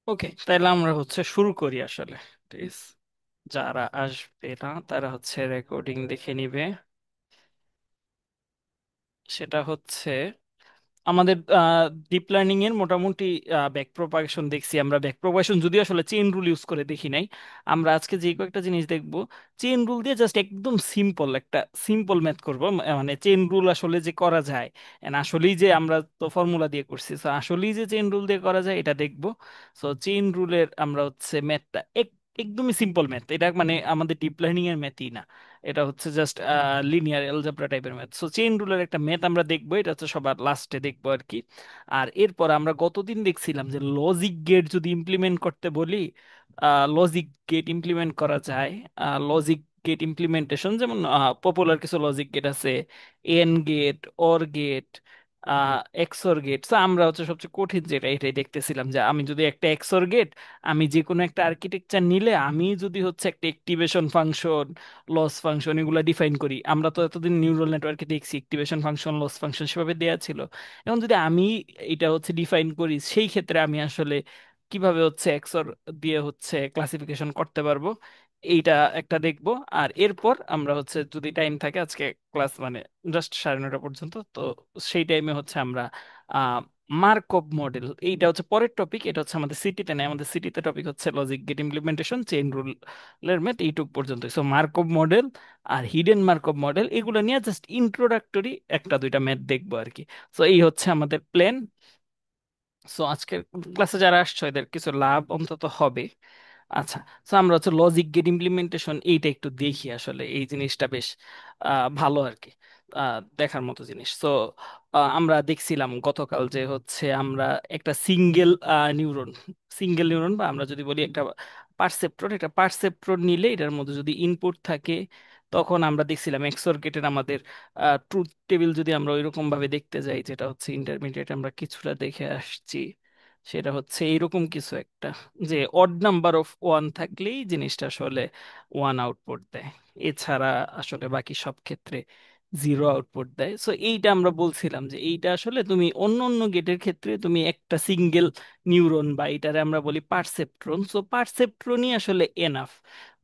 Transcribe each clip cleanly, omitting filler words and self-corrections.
ওকে, তাহলে আমরা শুরু করি আসলে। ঠিক আছে? যারা আসবে না তারা রেকর্ডিং দেখে নিবে। সেটা আমাদের ডিপ লার্নিং এর মোটামুটি ব্যাক প্রপাগেশন দেখছি আমরা। ব্যাক প্রপাগেশন যদি আসলে চেইন রুল ইউজ করে দেখি নাই। আমরা আজকে যে কয়েকটা জিনিস দেখব, চেইন রুল দিয়ে জাস্ট একদম সিম্পল একটা সিম্পল ম্যাথ করব। মানে চেইন রুল আসলে যে করা যায়, and আসলেই যে আমরা তো ফর্মুলা দিয়ে করছি, তো আসলেই যে চেইন রুল দিয়ে করা যায় এটা দেখব। সো চেইন রুলের আমরা ম্যাথটা একদমই সিম্পল ম্যাথ। এটা মানে আমাদের ডিপ লার্নিং এর ম্যাথই না, এটা জাস্ট লিনিয়ার অ্যালজেব্রা টাইপের ম্যাথ। সো চেইন রুলের একটা ম্যাথ আমরা দেখবো, এটা সবার লাস্টে দেখবো আর কি। আর এরপর আমরা গতদিন দেখছিলাম যে লজিক গেট যদি ইমপ্লিমেন্ট করতে বলি, লজিক গেট ইমপ্লিমেন্ট করা যায়। লজিক গেট ইমপ্লিমেন্টেশন যেমন পপুলার কিছু লজিক গেট আছে, and gate, or gate, XOR gate. তো আমরা সবচেয়ে কঠিন যেটা এটাই দেখতেছিলাম, যে আমি যদি একটা এক্সর গেট, আমি যে কোনো একটা আর্কিটেকচার নিলে আমি যদি একটা অ্যাক্টিভেশন ফাংশন, লস ফাংশন এগুলা ডিফাইন করি। আমরা তো এতদিন নিউরাল নেটওয়ার্কে দেখছি অ্যাক্টিভেশন ফাংশন, লস ফাংশন সেভাবে দেয়া ছিল। এখন যদি আমি এটা ডিফাইন করি, সেই ক্ষেত্রে আমি আসলে কিভাবে এক্সর দিয়ে ক্লাসিফিকেশন করতে পারবো, এইটা একটা দেখবো। আর এরপর আমরা যদি টাইম থাকে, আজকে ক্লাস মানে জাস্ট 9:30 পর্যন্ত, তো সেই টাইমে আমরা আহ মার্কভ মডেল, এইটা পরের টপিক। এটা আমাদের সিটিতে নেই, আমাদের সিটিতে topic logic gate implementation, chain রুলের ম্যাথ, এইটুক পর্যন্ত। সো মার্কভ মডেল আর হিডেন মার্কভ মডেল এগুলো নিয়ে জাস্ট ইন্ট্রোডাক্টরি একটা দুইটা ম্যাথ দেখবো আর কি। সো এই আমাদের প্ল্যান। সো আজকের ক্লাসে যারা আসছো এদের কিছু লাভ অন্তত হবে। আচ্ছা, তো আমরা লজিক গেট ইমপ্লিমেন্টেশন এইটা একটু দেখি। আসলে এই জিনিসটা বেশ ভালো আর কি, দেখার মতো জিনিস। তো আমরা দেখছিলাম গতকাল যে আমরা একটা সিঙ্গেল নিউরন বা আমরা যদি বলি একটা পারসেপ্ট্রন নিলে এটার মধ্যে যদি ইনপুট থাকে, তখন আমরা দেখছিলাম এক্সঅর গেটের আমাদের ট্রুথ টেবিল যদি আমরা ওইরকম ভাবে দেখতে যাই, যেটা ইন্টারমিডিয়েট আমরা কিছুটা দেখে আসছি, সেটা এইরকম কিছু একটা, যে অড নাম্বার অফ ওয়ান থাকলেই জিনিসটা আসলে ওয়ান আউটপুট দেয়, এছাড়া আসলে বাকি সব ক্ষেত্রে জিরো আউটপুট দেয়। সো এইটা আমরা বলছিলাম যে এইটা আসলে তুমি অন্য অন্য গেটের ক্ষেত্রে তুমি একটা সিঙ্গেল নিউরন, বা এটারে আমরা বলি পারসেপ্ট্রন, সো পারসেপ্ট্রনই আসলে এনাফ।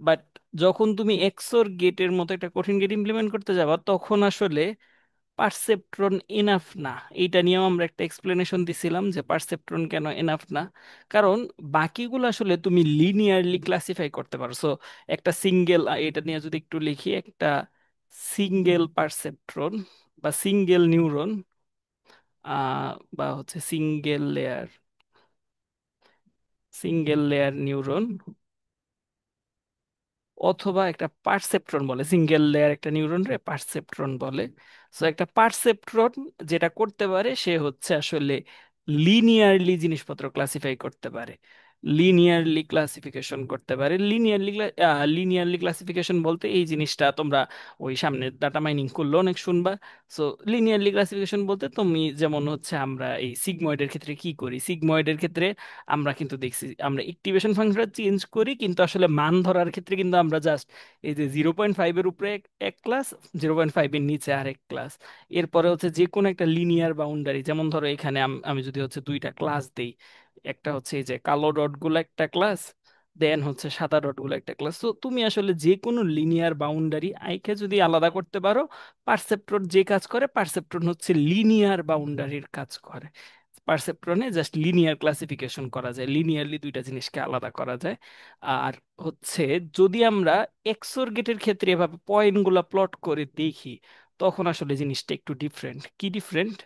বাট যখন তুমি এক্সোর গেটের মতো একটা কঠিন গেট ইমপ্লিমেন্ট করতে যাবা, তখন আসলে পারসেপ্ট্রন এনাফ না। এইটা নিয়েও আমরা একটা এক্সপ্লেনেশন দিছিলাম যে পারসেপ্ট্রন কেন এনাফ না। কারণ বাকিগুলো আসলে তুমি লিনিয়ারলি ক্লাসিফাই করতে পারো। সো একটা সিঙ্গেল, এটা নিয়ে যদি একটু লিখি, একটা সিঙ্গেল পারসেপ্ট্রন বা সিঙ্গেল নিউরন, বা সিঙ্গেল লেয়ার নিউরন, অথবা একটা পারসেপ্ট্রন বলে, সিঙ্গেল লেয়ার একটা নিউরন রে পারসেপ্ট্রন বলে। সো একটা পারসেপ্ট্রন যেটা করতে পারে, সে আসলে লিনিয়ারলি জিনিসপত্র ক্লাসিফাই করতে পারে, লিনিয়ারলি ক্লাসিফিকেশন করতে পারে। লিনিয়ারলি ক্লাসিফিকেশন বলতে এই জিনিসটা তোমরা ওই সামনে ডাটা মাইনিং করলে অনেক শুনবা। সো লিনিয়ারলি ক্লাসিফিকেশন বলতে তুমি যেমন আমরা এই সিগময়েডের ক্ষেত্রে কি করি, সিগময়েডের ক্ষেত্রে আমরা কিন্তু দেখছি আমরা ইকুয়েশন ফাংশনটা চেঞ্জ করি, কিন্তু আসলে মান ধরার ক্ষেত্রে কিন্তু আমরা জাস্ট এই যে 0.5 এর উপরে এক ক্লাস, 0.5 এর নিচে আরেক ক্লাস, এরপরে যে কোনো একটা লিনিয়ার বাউন্ডারি, যেমন ধরো এখানে আমি যদি দুইটা ক্লাস দেই, একটা এই যে কালো ডট গুলো একটা ক্লাস, দেন সাদা ডট গুলো একটা ক্লাস। তো তুমি আসলে যে কোনো লিনিয়ার বাউন্ডারি আইকে যদি আলাদা করতে পারো, পারসেপ্ট্রন যে কাজ করে, পারসেপ্ট্রন লিনিয়ার বাউন্ডারির কাজ করে। পারসেপ্ট্রনে জাস্ট লিনিয়ার ক্লাসিফিকেশন করা যায়, লিনিয়ারলি দুইটা জিনিসকে আলাদা করা যায়। আর হচ্ছে যদি আমরা এক্সোর গেটের ক্ষেত্রে এভাবে পয়েন্টগুলো প্লট করে দেখি, তখন আসলে জিনিসটা একটু ডিফারেন্ট। কি ডিফারেন্ট?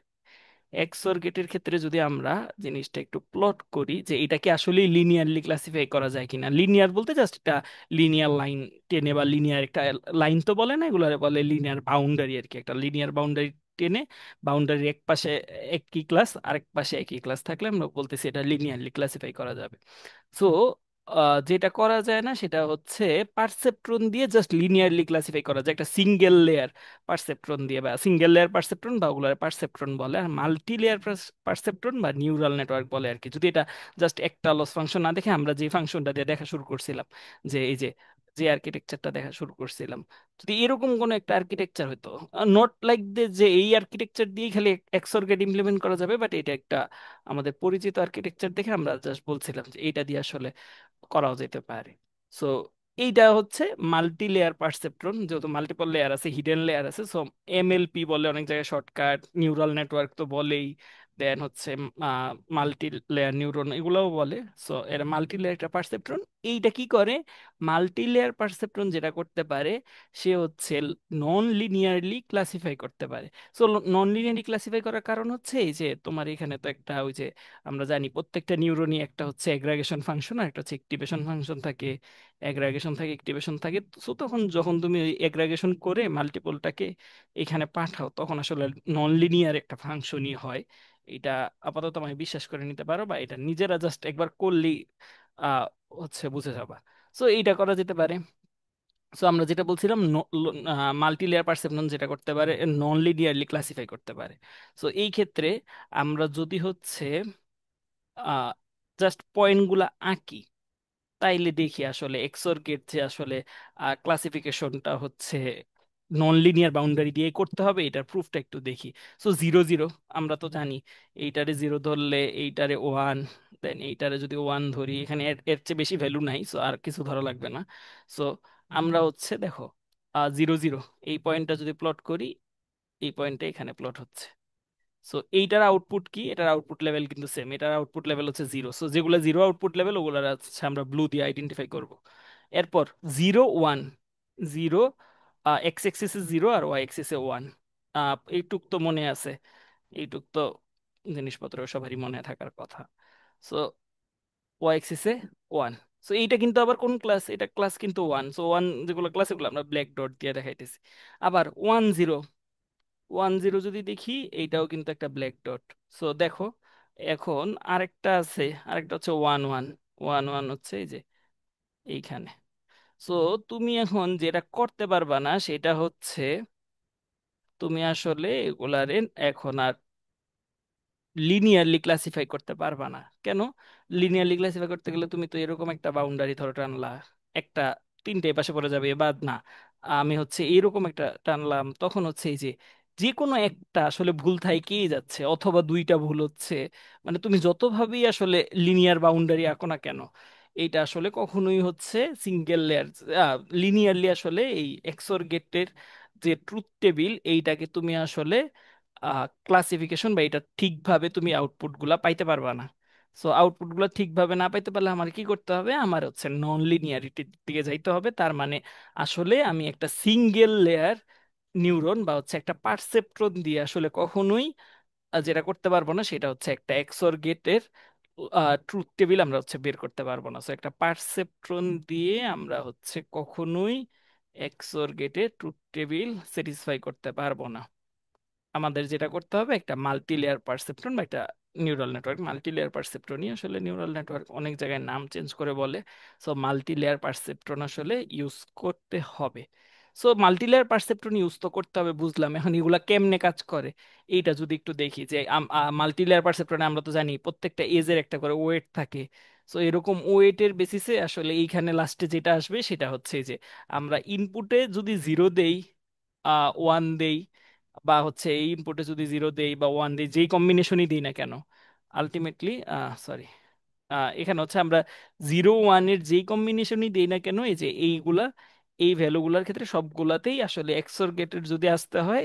এক্সোর গেটের ক্ষেত্রে যদি আমরা জিনিসটা একটু প্লট করি, যে এটাকে আসলে লিনিয়ারলি ক্লাসিফাই করা যায় কিনা। লিনিয়ার বলতে জাস্ট একটা লিনিয়ার লাইন টেনে, বা লিনিয়ার একটা লাইন তো বলে না, এগুলো বলে লিনিয়ার বাউন্ডারি আর কি। একটা লিনিয়ার বাউন্ডারি টেনে, বাউন্ডারির এক পাশে একই ক্লাস, আরেক পাশে একই ক্লাস থাকলে আমরা বলতেছি এটা লিনিয়ারলি ক্লাসিফাই করা যাবে। সো যেটা করা যায় না সেটা পারসেপ্ট্রন দিয়ে জাস্ট লিনিয়ারলি ক্লাসিফাই করা যায়, একটা সিঙ্গেল লেয়ার পারসেপ্ট্রন দিয়ে, বা সিঙ্গেল লেয়ার পারসেপ্ট্রন বা ওগুলো পারসেপ্ট্রন বলে। আর মাল্টি লেয়ার পারসেপ্ট্রন বা নিউরাল নেটওয়ার্ক বলে আর কি। যদি এটা জাস্ট একটা লস ফাংশন না দেখে আমরা যে ফাংশনটা দিয়ে দেখা শুরু করছিলাম, যে এই যে যে আর্কিটেকচারটা দেখা শুরু করছিলাম, যদি এরকম কোনো একটা আর্কিটেকচার হতো, নট লাইক যে এই আর্কিটেকচার দিয়ে খালি এক্সঅর্গেট ইমপ্লিমেন্ট করা যাবে, বাট এটা একটা আমাদের পরিচিত আর্কিটেকচার দেখে আমরা জাস্ট বলছিলাম যে এইটা দিয়ে আসলে করাও যেতে পারে। সো এইটা হচ্ছে মাল্টি লেয়ার পারসেপ্ট্রন, যেহেতু মাল্টিপল লেয়ার আছে, হিডেন লেয়ার আছে। সো এমএলপি বলে অনেক জায়গায় শর্টকাট, নিউরাল নেটওয়ার্ক তো বলেই, দেন হচ্ছে মাল্টি লেয়ার নিউরন এগুলোও বলে। সো এরা মাল্টি লেয়ার একটা পারসেপ্ট্রন। এইটা কি করে? মাল্টি লেয়ার পারসেপ্ট্রন যেটা করতে পারে, সে হচ্ছে নন লিনিয়ারলি ক্লাসিফাই করতে পারে। সো নন লিনিয়ারলি ক্লাসিফাই করার কারণ হচ্ছে এই যে তোমার এখানে তো একটা ওই যে আমরা জানি প্রত্যেকটা নিউরনই একটা হচ্ছে এগ্রাগেশন ফাংশন আর একটা হচ্ছে একটিভেশন ফাংশন থাকে, এগ্রাগেশন থাকে একটিভেশন থাকে। সো তখন যখন তুমি এগ্রাগেশন করে মাল্টিপলটাকে এখানে পাঠাও, তখন আসলে নন লিনিয়ার একটা ফাংশনই হয়। এটা আপাতত আমি বিশ্বাস করে নিতে পারো, বা এটা নিজেরা জাস্ট একবার করলেই আহ হচ্ছে বুঝে যাবা। সো এইটা করা যেতে পারে। সো আমরা যেটা বলছিলাম, মাল্টি লেয়ার পারসেপশন যেটা করতে পারে, নন লিনিয়ারলি ক্লাসিফাই করতে পারে। সো এই ক্ষেত্রে আমরা যদি হচ্ছে জাস্ট পয়েন্টগুলা আঁকি, তাইলে দেখি আসলে এক্সোর গেট যে আসলে ক্লাসিফিকেশনটা হচ্ছে নন লিনিয়ার বাউন্ডারি দিয়ে করতে হবে, এটার প্রুফটা একটু দেখি। সো 0 0 আমরা তো জানি, এইটারে 0 ধরলে এইটারে 1, দেন এইটারে যদি 1 ধরি, এখানে এর এর চেয়ে বেশি ভ্যালু নাই, সো আর কিছু ধরা লাগবে না। সো আমরা হচ্ছে দেখো 0 0 এই পয়েন্টটা যদি প্লট করি, এই পয়েন্টটা এখানে প্লট হচ্ছে। সো এইটার আউটপুট কি? এটার আউটপুট লেভেল কিন্তু সেম, এটার আউটপুট লেভেল হচ্ছে 0। সো যেগুলো 0 আউটপুট লেভেল, ওগুলো হচ্ছে আমরা ব্লু দিয়ে আইডেন্টিফাই করব। এরপর 0 1, 0 এক্স এক্সিসে 0 আর ওয়াই এক্সিসে 1। এইটুক তো মনে আছে, এইটুক তো জিনিসপত্র সবারই মনে থাকার কথা। So Y এক্সিসে 1। সো এইটা কিন্তু আবার কোন ক্লাস? এটা ক্লাস কিন্তু 1। সো 1 যেগুলো ক্লাস, এগুলো আমরা ব্ল্যাক ডট দিয়ে দেখাইতেছি। আবার 1 0, 1 0 যদি দেখি, এইটাও কিন্তু একটা ব্ল্যাক ডট। সো দেখো, এখন আরেকটা আছে, আরেকটা হচ্ছে 1 1। 1 1 হচ্ছে এই যে এইখানে। সো তুমি এখন যেটা করতে পারবা না সেটা হচ্ছে, তুমি আসলে এগুলারে এখন আর লিনিয়ারলি ক্লাসিফাই করতে পারবা না। কেন? লিনিয়ারলি ক্লাসিফাই করতে গেলে তুমি তো এরকম একটা বাউন্ডারি ধরো টানলা, একটা তিনটে এ পাশে পড়ে যাবে, বা না, আমি হচ্ছে এরকম একটা টানলাম, তখন হচ্ছে এই যে যে কোনো একটা আসলে ভুল থাইকেই যাচ্ছে, অথবা দুইটা ভুল হচ্ছে। মানে তুমি যতভাবেই আসলে লিনিয়ার বাউন্ডারি আঁকো না কেন, এইটা আসলে কখনোই হচ্ছে সিঙ্গেল লেয়ার লিনিয়ারলি আসলে এই এক্সোর গেটের যে ট্রুথ টেবিল, এইটাকে তুমি আসলে ক্লাসিফিকেশন বা এটা ঠিকভাবে তুমি আউটপুট গুলা পাইতে পারবা না। সো আউটপুট গুলা ঠিকভাবে না পাইতে পারলে আমার কি করতে হবে? আমার হচ্ছে নন লিনিয়ারিটির দিকে যাইতে হবে। তার মানে আসলে আমি একটা সিঙ্গেল লেয়ার নিউরন বা হচ্ছে একটা পারসেপ্ট্রন দিয়ে আসলে কখনোই যেটা করতে পারবো না, সেটা হচ্ছে একটা এক্সঅর গেটের ট্রুথ টেবিল আমরা হচ্ছে বের করতে পারবো না। সো একটা পারসেপ্ট্রন দিয়ে আমরা হচ্ছে কখনোই এক্সঅর গেটের ট্রুথ টেবিল স্যাটিসফাই করতে পারবো না। আমাদের যেটা করতে হবে, একটা মাল্টি লেয়ার পারসেপ্ট্রন বা একটা নিউরাল নেটওয়ার্ক, মাল্টি লেয়ার পারসেপ্ট্রনই আসলে নিউরাল নেটওয়ার্ক, অনেক জায়গায় নাম চেঞ্জ করে বলে। সো মাল্টি লেয়ার পারসেপ্ট্রন আসলে ইউজ করতে হবে। So multi layer perceptron use তো করতে হবে, বুঝলাম। এখন এগুলা কেমনে কাজ করে এইটা যদি একটু দেখি, যে মাল্টি লেয়ার পারসেপ্ট্রনে আমরা তো জানি প্রত্যেকটা এজের একটা করে ওয়েট থাকে। সো এরকম ওয়েটের বেসিসে আসলে এইখানে লাস্টে যেটা আসবে সেটা হচ্ছে এই যে আমরা ইনপুটে যদি 0 দেই, 1 দেই, বা হচ্ছে এই ইনপুটে যদি 0 দেই বা 1 দেই, যেই কম্বিনেশনই দিই না কেন, আলটিমেটলি সরি, এখানে হচ্ছে আমরা 0 1 এর যেই কম্বিনেশনই দেই না কেন, এই যে এইগুলা, এই ভ্যালুগুলার ক্ষেত্রে সবগুলাতেই আসলে এক্সর গেটের যদি আসতে হয়,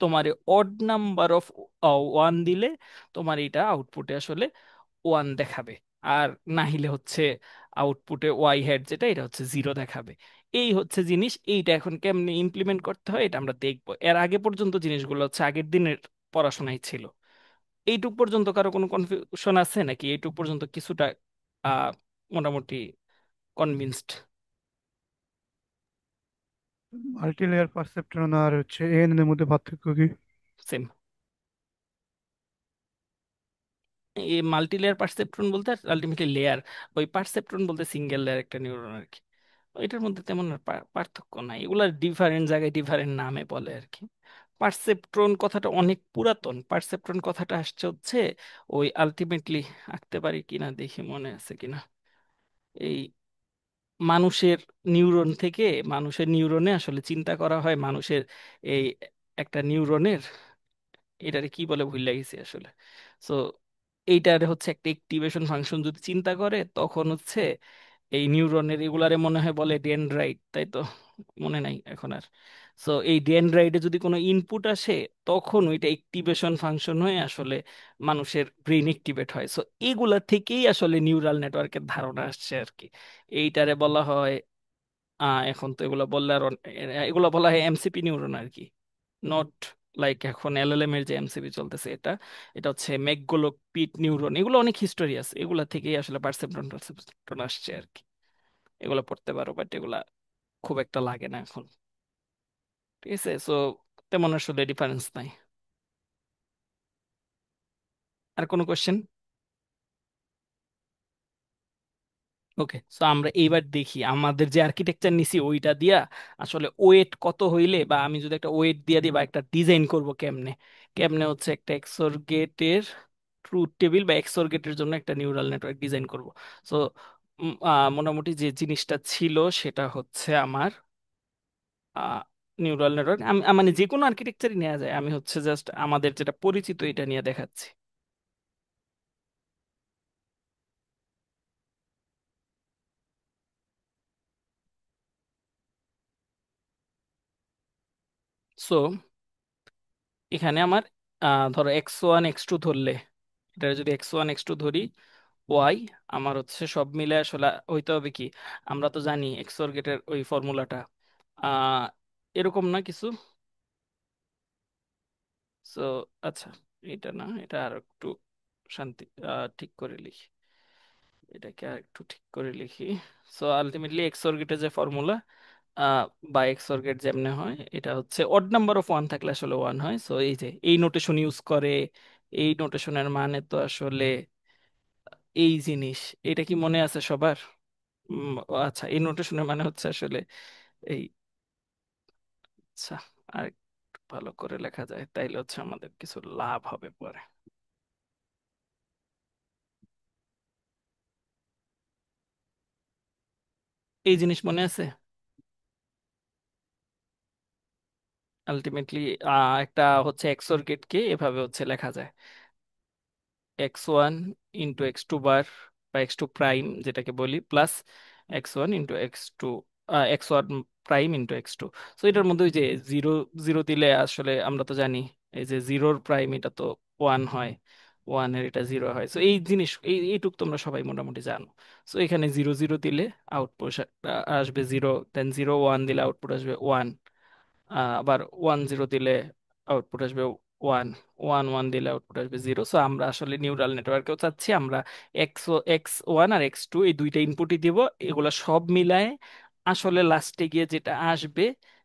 তোমার অড নাম্বার অফ 1 দিলে তোমার এটা আউটপুটে আসলে 1 দেখাবে। আর না হলে হচ্ছে আউটপুটে ওয়াই হ্যাট যেটা, এটা হচ্ছে 0 দেখাবে। এই হচ্ছে জিনিস। এইটা এখন কেমনে ইমপ্লিমেন্ট করতে হয় এটা আমরা দেখবো। এর আগে পর্যন্ত জিনিসগুলো হচ্ছে আগের দিনের পড়াশোনায় ছিল। এইটুক পর্যন্ত কারো কোনো কনফিউশন আছে নাকি? এইটুক পর্যন্ত কিছুটা আহ মোটামুটি কনভিন্সড? মাল্টি লেয়ার পারসেপ্ট্রন আর হচ্ছে এএনএন এর মধ্যে পার্থক্য কি? সেম। এই মাল্টি লেয়ার পারসেপ্ট্রন বলতে আলটিমেটলি লেয়ার, ওই পারসেপ্ট্রন বলতে সিঙ্গেল লেয়ার একটা নিউরন আর কি। এটার মধ্যে তেমন আর পার্থক্য নাই, এগুলা ডিফারেন্ট জায়গায় ডিফারেন্ট নামে বলে আর কি। পারসেপ্ট্রন কথাটা অনেক পুরাতন। পারসেপ্ট্রন কথাটা আসছে হচ্ছে ওই আলটিমেটলি, আঁকতে পারি কিনা দেখি, মনে আছে কিনা, এই মানুষের নিউরন থেকে, মানুষের নিউরনে আসলে চিন্তা করা হয় মানুষের এই একটা নিউরনের, এটারে কি বলে ভুল লাগিছে আসলে। সো এইটার হচ্ছে একটা অ্যাক্টিভেশন ফাংশন যদি চিন্তা করে, তখন হচ্ছে এই নিউরনের এগুলারে মনে হয় বলে ডেনড্রাইট, তাই তো? মনে নাই এখন আর। সো এই ডেনড্রাইটে যদি কোনো ইনপুট আসে, তখন ওইটা অ্যাক্টিভেশন ফাংশন হয়ে আসলে মানুষের ব্রেন অ্যাক্টিভেট হয়। সো এগুলা থেকেই আসলে নিউরাল নেটওয়ার্কের ধারণা আসছে আর কি। এইটারে বলা হয় এখন তো এগুলো বললে আর এগুলো বলা হয় এমসিপি নিউরন আর কি, নট লাইক এখন এলএলএম এর যে এমসিপি চলতেছে এটা। এটা হচ্ছে ম্যাকগুলো পিট নিউরন, এগুলো অনেক হিস্টোরি আছে, এগুলা থেকেই আসলে পারসেপট্রন টারসেপট্রন আসছে আর কি। এগুলো পড়তে পারো, বাট এগুলা খুব একটা লাগে না এখন। ঠিক আছে, সো তেমন আসলে ডিফারেন্স নাই। আর কোনো কোশ্চেন? ওকে, সো আমরা এইবার দেখি আমাদের যে আর্কিটেকচার নিছি ওইটা দিয়া আসলে ওয়েট কত হইলে, বা আমি যদি একটা ওয়েট দিয়ে দিই বা একটা ডিজাইন করব কেমনে, কেমনে হচ্ছে একটা এক্সর গেটের ট্রুথ টেবিল বা এক্সর গেটের জন্য একটা নিউরাল নেটওয়ার্ক ডিজাইন করব। সো মোটামুটি যে জিনিসটা ছিল সেটা হচ্ছে আমার নিউরাল নেটওয়ার্ক, আমি মানে যে কোনো আর্কিটেকচারই নেওয়া যায়, আমি হচ্ছে জাস্ট আমাদের যেটা পরিচিত এটা নিয়ে দেখাচ্ছি। সো এখানে আমার ধরো x1 x2 ধরলে, এটা যদি x1 x2 ধরি, ওয়াই আমার হচ্ছে সব মিলে আসলে হইতে হবে কি, আমরা তো জানি এক্সর গেটের ওই ফর্মুলাটা আহ এরকম না কিছু। সো আচ্ছা, এটা না, এটা আর একটু শান্তি ঠিক করে লিখি, এটাকে আর একটু ঠিক করে লিখি। সো আলটিমেটলি এক্সর গেটের যে ফর্মুলা আহ বা এক্সর গেট যেমনে হয়, এটা হচ্ছে অড নাম্বার অফ ওয়ান থাকলে আসলে ওয়ান হয়। সো এই যে এই নোটেশন ইউজ করে, এই নোটেশনের মানে তো আসলে এই জিনিস, এটা কি মনে আছে সবার? ও আচ্ছা, এই নোটেশনের মানে হচ্ছে আসলে এই, আচ্ছা, আর একটু ভালো করে লেখা যায় তাইলে হচ্ছে আমাদের কিছু লাভ হবে পরে। এই জিনিস মনে আছে? আলটিমেটলি একটা হচ্ছে এক্সর গেটকে এভাবে হচ্ছে লেখা যায়, x1 × x2 বার বা x2 প্রাইম যেটাকে বলি, plus x1 × x2, x1 prime × x2। তো এটার মধ্যে ওই যে জিরো জিরো দিলে আসলে আমরা তো জানি এই যে জিরোর প্রাইম এটা তো ওয়ান হয়, ওয়ানের এটা জিরো হয়। তো এই জিনিস এইটুক তোমরা সবাই মোটামুটি জানো। তো এখানে জিরো জিরো দিলে আউটপুট আসবে জিরো, দেন জিরো ওয়ান দিলে আউটপুট আসবে ওয়ান, আবার ওয়ান জিরো দিলে আউটপুট আসবে ওয়ান, ওয়ান ওয়ান দিলে আউটপুট আসবে জিরো। সো আমরা আসলে নিউরাল নেটওয়ার্কেও চাচ্ছি আমরা x1 আর x2 এই দুইটা ইনপুটই দিব, এগুলা সব মিলায় আসলে লাস্টে গিয়ে যেটা আসবে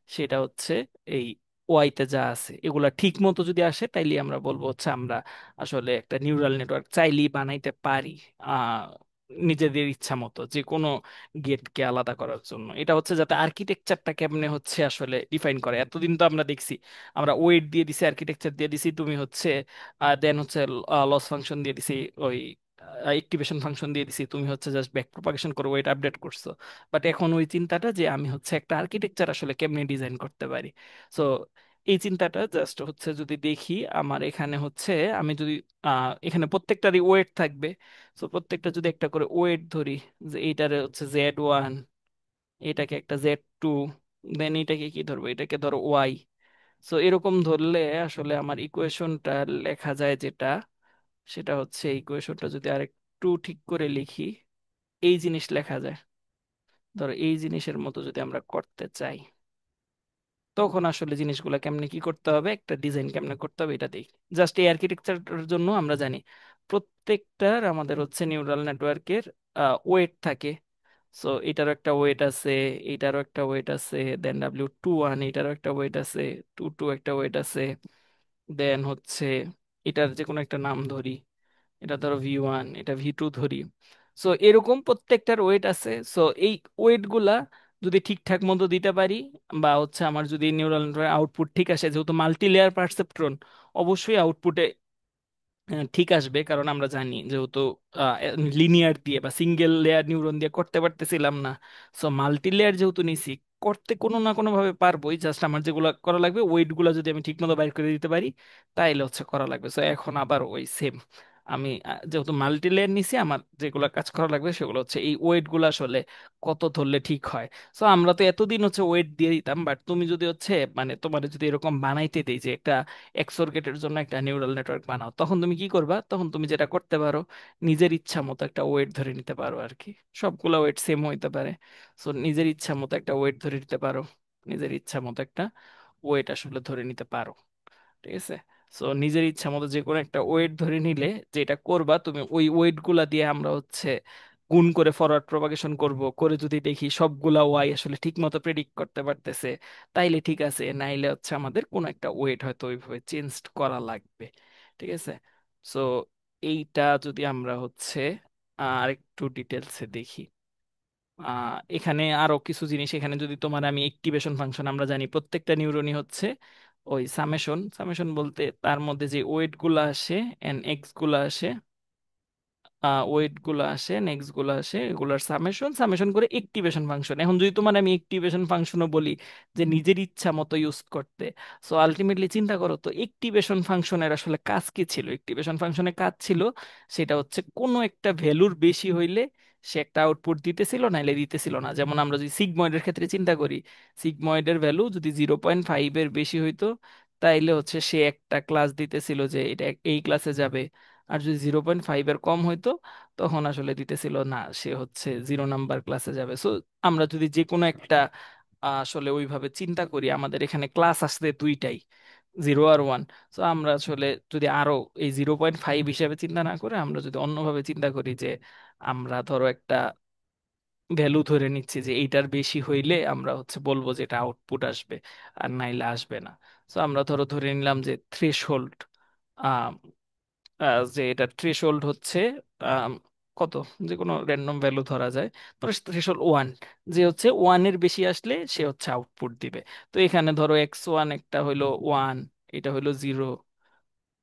সেটা হচ্ছে এই ওয়াইতে যা আছে এগুলা ঠিক মতো যদি আসে, তাইলে আমরা বলবো হচ্ছে আমরা আসলে একটা নিউরাল নেটওয়ার্ক চাইলেই বানাইতে পারি আহ নিজেদের ইচ্ছা মতো যে কোনো গেটকে আলাদা করার জন্য। এটা হচ্ছে যাতে আর্কিটেকচারটা কেমনে হচ্ছে আসলে ডিফাইন করে। এতদিন তো আমরা দেখছি আমরা ওয়েট দিয়ে দিছি, আর্কিটেকচার দিয়ে দিছি, তুমি হচ্ছে দেন হচ্ছে লস ফাংশন দিয়ে দিছি, ওই অ্যাক্টিভেশন ফাংশন দিয়ে দিছি, তুমি হচ্ছে জাস্ট ব্যাক প্রপাগেশন করে ওয়েট আপডেট করছো। বাট এখন ওই চিন্তাটা যে আমি হচ্ছে একটা আর্কিটেকচার আসলে কেমনে ডিজাইন করতে পারি, সো এই চিন্তাটা জাস্ট হচ্ছে যদি দেখি আমার এখানে হচ্ছে, আমি যদি এখানে প্রত্যেকটারই ওয়েট থাকবে। সো প্রত্যেকটা যদি একটা করে ওয়েট ধরি, যে এইটারে হচ্ছে z1, এটাকে একটা z2, দেন এটাকে কি ধরবো, এটাকে ধরো ওয়াই। সো এরকম ধরলে আসলে আমার ইকুয়েশনটা লেখা যায় যেটা, সেটা হচ্ছে ইকুয়েশনটা যদি আরেকটু ঠিক করে লিখি, এই জিনিস লেখা যায়। ধরো এই জিনিসের মতো যদি আমরা করতে চাই, তখন আসলে জিনিসগুলো কেমনে কি করতে হবে, একটা ডিজাইন কেমনে করতে হবে এটা দেখি। জাস্ট এই আর্কিটেকচারের জন্য আমরা জানি প্রত্যেকটার আমাদের হচ্ছে নিউরাল নেটওয়ার্কের ওয়েট থাকে। সো এটারও একটা ওয়েট আছে, এটারও একটা ওয়েট আছে, দেন W21 এটারও একটা ওয়েট আছে, 22 একটা ওয়েট আছে, দেন হচ্ছে এটার যে কোনো একটা নাম ধরি, এটা ধরো V1, এটা V2 ধরি। সো এরকম প্রত্যেকটার ওয়েট আছে। সো এই ওয়েট গুলা যদি ঠিকঠাক মতো দিতে পারি, বা হচ্ছে আমার যদি নিউরাল আউটপুট ঠিক আসে, যেহেতু মাল্টি লেয়ার পারসেপ্ট্রন, অবশ্যই আউটপুটে ঠিক আসবে, কারণ আমরা জানি যেহেতু লিনিয়ার দিয়ে বা সিঙ্গেল লেয়ার নিউরন দিয়ে করতে পারতেছিলাম না, সো মাল্টি লেয়ার যেহেতু নিছি, করতে কোনো না কোনো ভাবে পারবোই। জাস্ট আমার যেগুলো করা লাগবে, ওয়েট গুলা যদি আমি ঠিক মতো বাইর করে দিতে পারি, তাইলে হচ্ছে করা লাগবে। সো এখন আবার ওই সেম, আমি যেহেতু মাল্টি লেয়ার নিছি, আমার যেগুলো কাজ করা লাগবে সেগুলো হচ্ছে এই ওয়েট গুলো আসলে কত ধরলে ঠিক হয়। সো আমরা তো এতদিন হচ্ছে ওয়েট দিয়ে দিতাম, বাট তুমি যদি হচ্ছে মানে তোমার যদি এরকম বানাইতে দেই যে একটা এক্সোরগেটের জন্য একটা নিউরাল নেটওয়ার্ক বানাও, তখন তুমি কি করবা? তখন তুমি যেটা করতে পারো, নিজের ইচ্ছা মতো একটা ওয়েট ধরে নিতে পারো আর কি। সবগুলা ওয়েট সেম হইতে পারে। সো নিজের ইচ্ছা মতো একটা ওয়েট ধরে নিতে পারো, নিজের ইচ্ছা মতো একটা ওয়েট আসলে ধরে নিতে পারো। ঠিক আছে? সো নিজের ইচ্ছা মতো যে কোনো একটা ওয়েট ধরে নিলে, যেটা করবা তুমি ওই ওয়েট গুলা দিয়ে আমরা হচ্ছে গুণ করে ফরওয়ার্ড প্রপাগেশন করব, করে যদি দেখি সবগুলা ওয়াই আসলে ঠিক মতো প্রেডিক্ট করতে পারতেছে, তাইলে ঠিক আছে, নাইলে হচ্ছে আমাদের কোনো একটা ওয়েট হয়তো ওইভাবে চেঞ্জ করা লাগবে। ঠিক আছে? সো এইটা যদি আমরা হচ্ছে আর একটু ডিটেলসে দেখি, এখানে আরো কিছু জিনিস, এখানে যদি তোমার আমি অ্যাক্টিভেশন ফাংশন, আমরা জানি প্রত্যেকটা নিউরনই হচ্ছে ওই সামেশন, সামেশন বলতে তার মধ্যে যে ওয়েট গুলা আসে এন্ড এক্স গুলা আসে, ওয়েট গুলো আসে, নেক্সট গুলো আসে, এগুলার সামেশন, সামেশন করে অ্যাক্টিভেশন ফাংশন। এখন যদি তোমার আমি অ্যাক্টিভেশন ফাংশনও বলি যে নিজের ইচ্ছা মতো ইউজ করতে, সো আলটিমেটলি চিন্তা করো তো অ্যাক্টিভেশন ফাংশনের আসলে কাজ কি ছিল? অ্যাক্টিভেশন ফাংশনের কাজ ছিল সেটা হচ্ছে কোনো একটা ভ্যালুর বেশি হইলে সে একটা আউটপুট দিতেছিল, নাইলে দিতেছিল না। যেমন আমরা যদি সিগময়েডের ক্ষেত্রে চিন্তা করি, সিগময়েডের ভ্যালু যদি 0.5-এর বেশি হইতো, তাইলে হচ্ছে সে একটা ক্লাস দিতেছিল যে এটা এই ক্লাসে যাবে। আর যদি 0.5-এর কম হইতো, তখন আসলে দিতেছিল না, সে হচ্ছে 0 নাম্বার ক্লাসে যাবে। সো আমরা যদি যে কোনো একটা আসলে ওইভাবে চিন্তা করি, আমাদের এখানে ক্লাস আসছে দুইটাই, 0 আর 1। তো আমরা আসলে যদি আরো এই 0.5 হিসাবে চিন্তা না করে আমরা যদি অন্যভাবে চিন্তা করি, যে আমরা ধরো একটা ভ্যালু ধরে নিচ্ছি যে এইটার বেশি হইলে আমরা হচ্ছে বলবো যে এটা আউটপুট আসবে, আর নাইলে আসবে না। তো আমরা ধরো ধরে নিলাম যে থ্রেশহোল্ড, যে এটা থ্রেশহোল্ড হচ্ছে আম, কত, যে কোনো র্যান্ডম ভ্যালু ধরা যায়, ধরো থ্রেশহোল্ড 1, যে হচ্ছে 1-এর বেশি আসলে সে হচ্ছে আউটপুট দিবে। তো এখানে ধরো x1 একটা হইলো 1, এটা হইলো 0,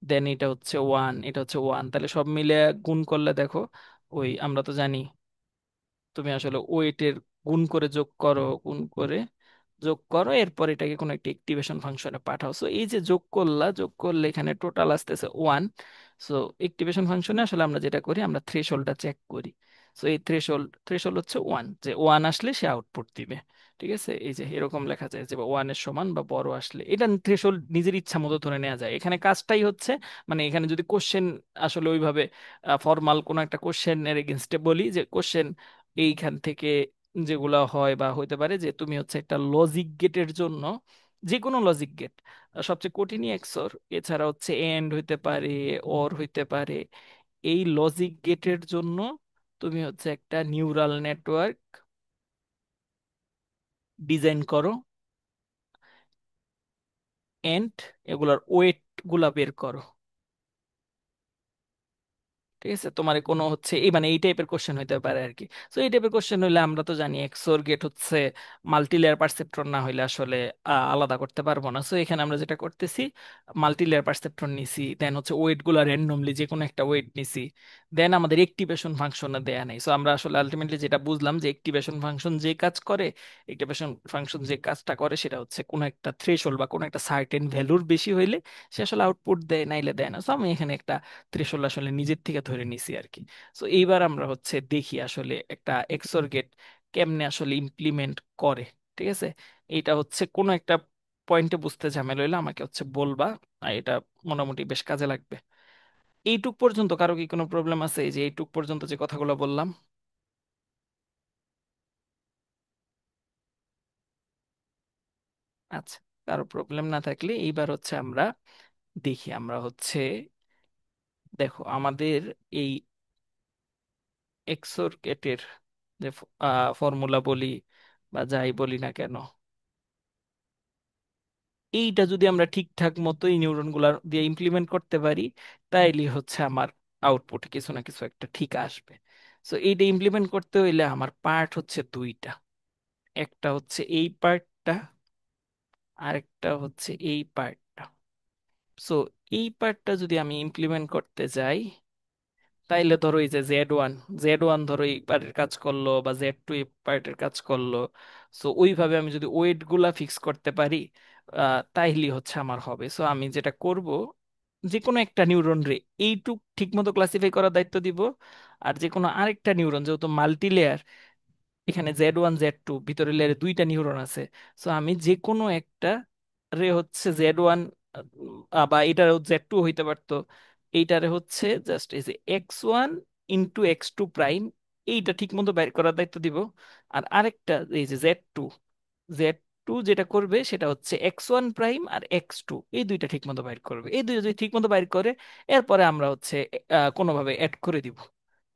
দেন এটা হচ্ছে 1, এটা হচ্ছে 1, তাহলে সব মিলে গুণ করলে দেখো, ওই আমরা তো জানি তুমি আসলে ওয়েটের গুণ করে যোগ করো, গুণ করে যোগ করো, এরপর এটাকে কোনো একটা অ্যাক্টিভেশন ফাংশনে পাঠাও। সো এই যে যোগ করলা, যোগ করলে এখানে টোটাল আসতেছে 1। সো অ্যাক্টিভেশন ফাংশনে আসলে আমরা যেটা করি, আমরা থ্রেশহোল্ডটা চেক করি। সো এই থ্রেশহোল্ড, থ্রেশহোল্ড হচ্ছে 1, যে 1 আসলে সে আউটপুট দিবে। ঠিক আছে? এই যে এরকম লেখা যায় যে 1-এর সমান বা বড় আসলে, এটা থ্রেশহোল্ড নিজের ইচ্ছা মতো ধরে নেওয়া যায়। এখানে কাজটাই হচ্ছে, মানে এখানে যদি কোশ্চেন আসলে ওইভাবে ফর্মাল কোনো একটা কোশ্চেনের এগেনস্টে বলি, যে কোশ্চেন এইখান থেকে যেগুলা হয় বা হইতে পারে, যে তুমি হচ্ছে একটা লজিক গেটের জন্য, যে কোনো লজিক গেট, সবচেয়ে কঠিনই এক্সর, এছাড়া হচ্ছে এন্ড হইতে পারে, অর হইতে পারে, এই লজিক গেটের জন্য তুমি হচ্ছে একটা নিউরাল নেটওয়ার্ক ডিজাইন করো, এন্ড এগুলার ওয়েট গুলা বের করো। ঠিক আছে? তোমার কোনো হচ্ছে এই মানে এই টাইপের কোশ্চেন হইতে পারে আর কি। তো এই টাইপের কোশ্চেন হইলে আমরা তো জানি এক্সোর গেট হচ্ছে মাল্টি লেয়ার পারসেপ্ট্রন না হইলে আসলে আলাদা করতে পারবো না। সো এখানে আমরা যেটা করতেছি, মাল্টি লেয়ার পারসেপ্ট্রন নিছি, দেন হচ্ছে ওয়েট গুলা র্যান্ডমলি যে কোনো একটা ওয়েট নিছি, দেন আমাদের অ্যাক্টিভেশন ফাংশন দেয়া নেই। সো আমরা আসলে আলটিমেটলি যেটা বুঝলাম, যে অ্যাক্টিভেশন ফাংশন যে কাজ করে, অ্যাক্টিভেশন ফাংশন যে কাজটা করে সেটা হচ্ছে কোনো একটা থ্রেশহোল্ড বা কোনো একটা সার্টেন ভ্যালুর বেশি হইলে সে আসলে আউটপুট দেয়, নাইলে দেয় না। সো আমি এখানে একটা ত্রিশূল আসলে নিজের থেকে ধরে নিছি আর কি। তো এইবার আমরা হচ্ছে দেখি আসলে একটা এক্সর গেট কেমনে আসলে ইমপ্লিমেন্ট করে। ঠিক আছে? এইটা হচ্ছে কোনো একটা পয়েন্টে বুঝতে ঝামেলা হইলে আমাকে হচ্ছে বলবা, আর এটা মোটামুটি বেশ কাজে লাগবে। এইটুক পর্যন্ত কারো কি কোনো প্রবলেম আছে, এই যে এইটুক পর্যন্ত যে কথাগুলো বললাম? আচ্ছা, কারো প্রবলেম না থাকলে এইবার হচ্ছে আমরা দেখি, আমরা হচ্ছে দেখো আমাদের এই এক্সর গেটের যে ফর্মুলা বলি বা যাই বলি না কেন, এইটা যদি আমরা ঠিকঠাক মতো এই নিউরন গুলা দিয়ে ইমপ্লিমেন্ট করতে পারি, তাইলে হচ্ছে আমার আউটপুট কিছু না কিছু একটা ঠিক আসবে। সো এইটা ইমপ্লিমেন্ট করতে হইলে আমার পার্ট হচ্ছে দুইটা, একটা হচ্ছে এই পার্টটা, আরেকটা হচ্ছে এই পার্টটা। সো এই পার্টটা যদি আমি ইমপ্লিমেন্ট করতে যাই, তাইলে ধরো এই যে জেড ওয়ান ধরো এই পার্টের কাজ করলো, বা জেড টু এই পার্টের কাজ করলো। সো ওইভাবে আমি যদি ওয়েট গুলা ফিক্স করতে পারি, তাইলে হচ্ছে আমার হবে। সো আমি যেটা করব, যে কোনো একটা নিউরন রে এইটুক ঠিক মতো ক্লাসিফাই করার দায়িত্ব দিব। আর যে কোনো আরেকটা নিউরন, যেহেতু মাল্টি লেয়ার, এখানে জেড ওয়ান জেড টু ভিতরে লেয়ারে দুইটা নিউরন আছে। সো আমি যে কোনো একটা রে হচ্ছে জেড ওয়ান, বা এটা জেড টু হইতে পারতো, এইটারে হচ্ছে জাস্ট এই যে x1 × x2 প্রাইম, এইটা ঠিক মতো বের করার দায়িত্ব দিব। আর আরেকটা এই যে জেড টু যেটা করবে সেটা হচ্ছে x1 প্রাইম আর x2, এই দুইটা ঠিক মতো বাইর করবে। এই দুইটা যদি ঠিক মতো বাইর করে, এরপরে আমরা হচ্ছে কোনোভাবে অ্যাড করে দিব।